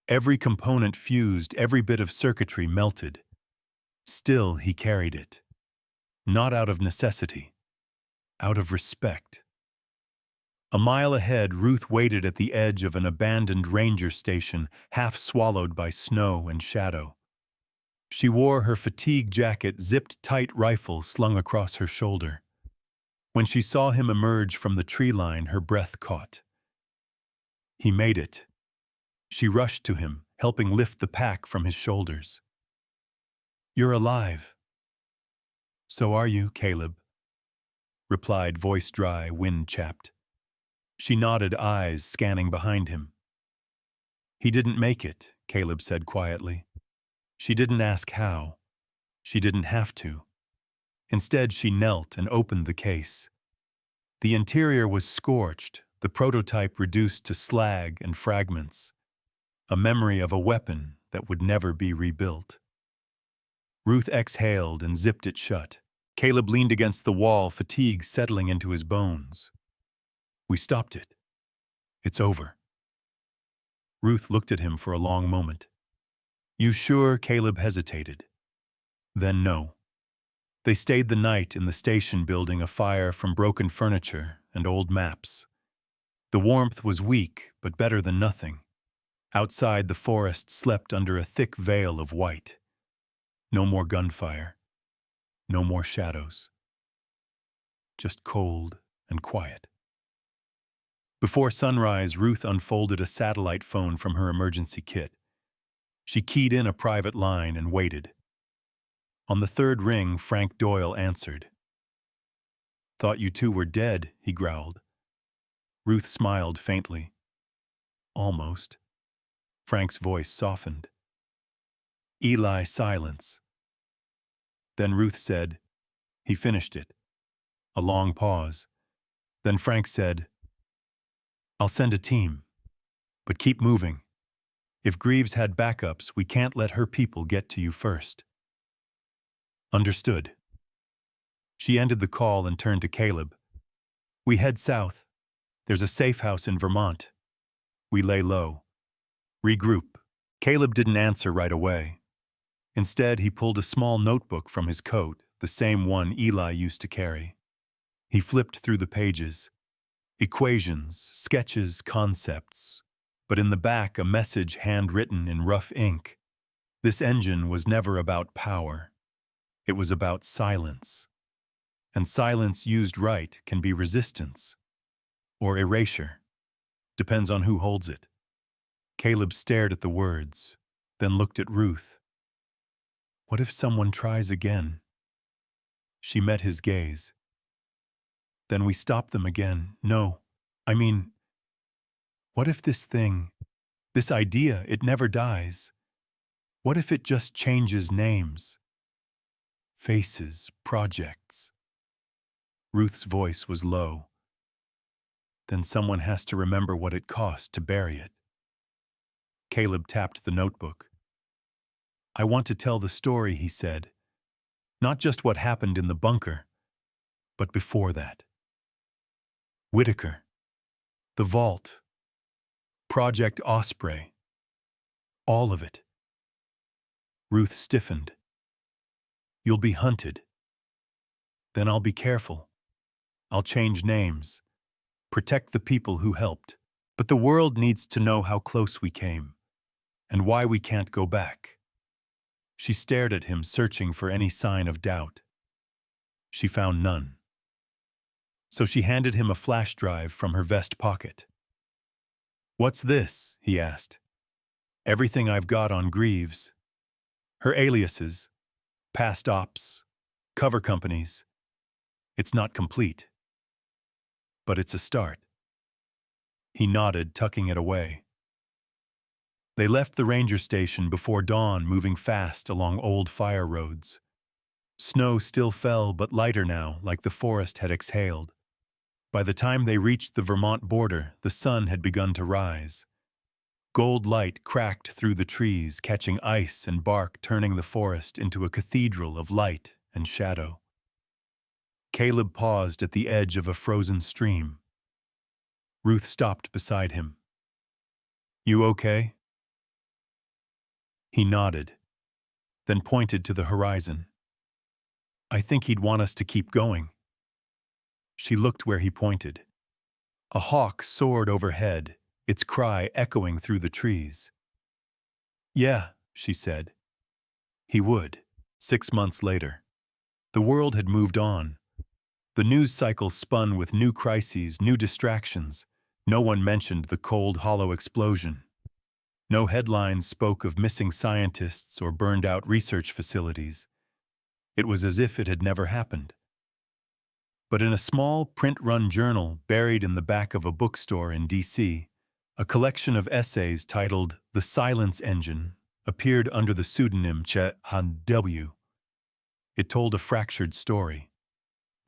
Every component fused, every bit of circuitry melted. Still, he carried it. Not out of necessity. Out of respect. A mile ahead, Ruth waited at the edge of an abandoned ranger station, half swallowed by snow and shadow. She wore her fatigue jacket, zipped-tight rifle slung across her shoulder. When she saw him emerge from the tree line, her breath caught. He made it. She rushed to him, helping lift the pack from his shoulders. "You're alive." "So are you, Caleb," replied, voice dry, wind-chapped. She nodded, eyes scanning behind him. "He didn't make it," Caleb said quietly. She didn't ask how. She didn't have to. Instead, she knelt and opened the case. The interior was scorched, the prototype reduced to slag and fragments, a memory of a weapon that would never be rebuilt. Ruth exhaled and zipped it shut. Caleb leaned against the wall, fatigue settling into his bones. "We stopped it. It's over." Ruth looked at him for a long moment. "You sure?" Caleb hesitated. Then no. They stayed the night in the station building, a fire from broken furniture and old maps. The warmth was weak, but better than nothing. Outside, the forest slept under a thick veil of white. No more gunfire. No more shadows. Just cold and quiet. Before sunrise, Ruth unfolded a satellite phone from her emergency kit. She keyed in a private line and waited. On the third ring, Frank Doyle answered. "Thought you two were dead," he growled. Ruth smiled faintly. "Almost." Frank's voice softened. Eli, silence. Then Ruth said, "He finished it." A long pause. Then Frank said, "I'll send a team. But keep moving. If Greaves had backups, we can't let her people get to you first." "Understood." She ended the call and turned to Caleb. "We head south. There's a safe house in Vermont." We lay low. "Regroup." Caleb didn't answer right away. Instead, he pulled a small notebook from his coat, the same one Eli used to carry. He flipped through the pages. Equations, sketches, concepts. But in the back, a message handwritten in rough ink. This engine was never about power. It was about silence. And silence used right can be resistance. Or erasure. Depends on who holds it. Caleb stared at the words, then looked at Ruth. "What if someone tries again?" She met his gaze. "Then we stop them again." "No, I mean, what if this thing, this idea, it never dies? What if it just changes names? Faces, projects." Ruth's voice was low. "Then someone has to remember what it cost to bury it." Caleb tapped the notebook. "I want to tell the story," he said. "Not just what happened in the bunker, but before that. Whitaker, the vault, Project Osprey, all of it." Ruth stiffened. "You'll be hunted. Then I'll be careful. I'll change names, protect the people who helped. But the world needs to know how close we came, and why we can't go back." She stared at him, searching for any sign of doubt. She found none. so she handed him a flash drive from her vest pocket. "What's this?" he asked. "Everything I've got on Greaves. Her aliases, past ops, cover companies. It's not complete. But it's a start." He nodded, tucking it away. They left the ranger station before dawn, moving fast along old fire roads. Snow still fell, but lighter now, like the forest had exhaled. By the time they reached the Vermont border, the sun had begun to rise. Gold light cracked through the trees, catching ice and bark, turning the forest into a cathedral of light and shadow. Caleb paused at the edge of a frozen stream. Ruth stopped beside him. "You okay?" He nodded, then pointed to the horizon. "I think he'd want us to keep going." She looked where he pointed. A hawk soared overhead, its cry echoing through the trees. "Yeah," she said. He would. 6 months later. The world had moved on. The news cycle spun with new crises, new distractions. No one mentioned the cold, hollow explosion. No headlines spoke of missing scientists or burned-out research facilities. It was as if it had never happened. But in a small, print-run journal buried in the back of a bookstore in D.C., a collection of essays titled The Silence Engine appeared under the pseudonym Che Han W. It told a fractured story.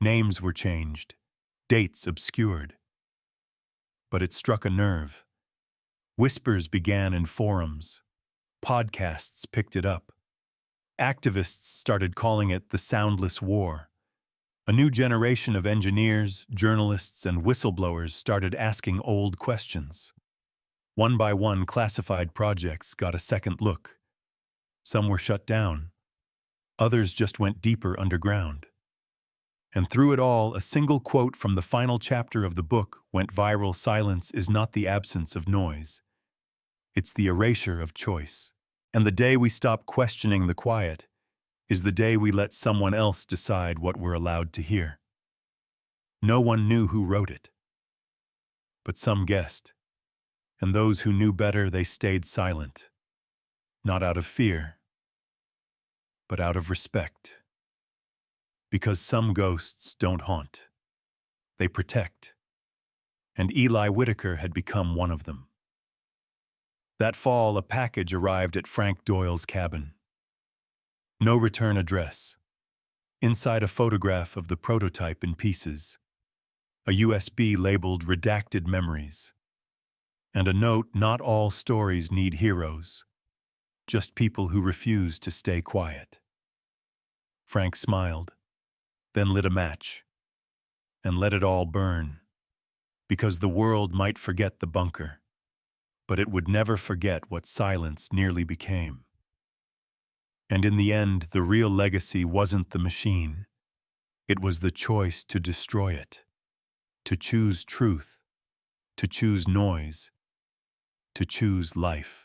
Names were changed, dates obscured. But it struck a nerve. Whispers began in forums. Podcasts picked it up. Activists started calling it the Soundless War. A new generation of engineers, journalists, and whistleblowers started asking old questions. One by one, classified projects got a second look. Some were shut down. Others just went deeper underground. And through it all, a single quote from the final chapter of the book went viral: "Silence is not the absence of noise. It's the erasure of choice. And the day we stop questioning the quiet is the day we let someone else decide what we're allowed to hear." No one knew who wrote it. But some guessed. And those who knew better, they stayed silent. Not out of fear, but out of respect. Because some ghosts don't haunt. They protect. And Eli Whitaker had become one of them. That fall, a package arrived at Frank Doyle's cabin. No return address. Inside, a photograph of the prototype in pieces. A USB labeled "Redacted Memories." And a note: "Not all stories need heroes. Just people who refuse to stay quiet." Frank smiled, then lit a match, and let it all burn. Because the world might forget the bunker, but it would never forget what silence nearly became. And in the end, the real legacy wasn't the machine. It was the choice to destroy it. To choose truth. To choose noise. To choose life.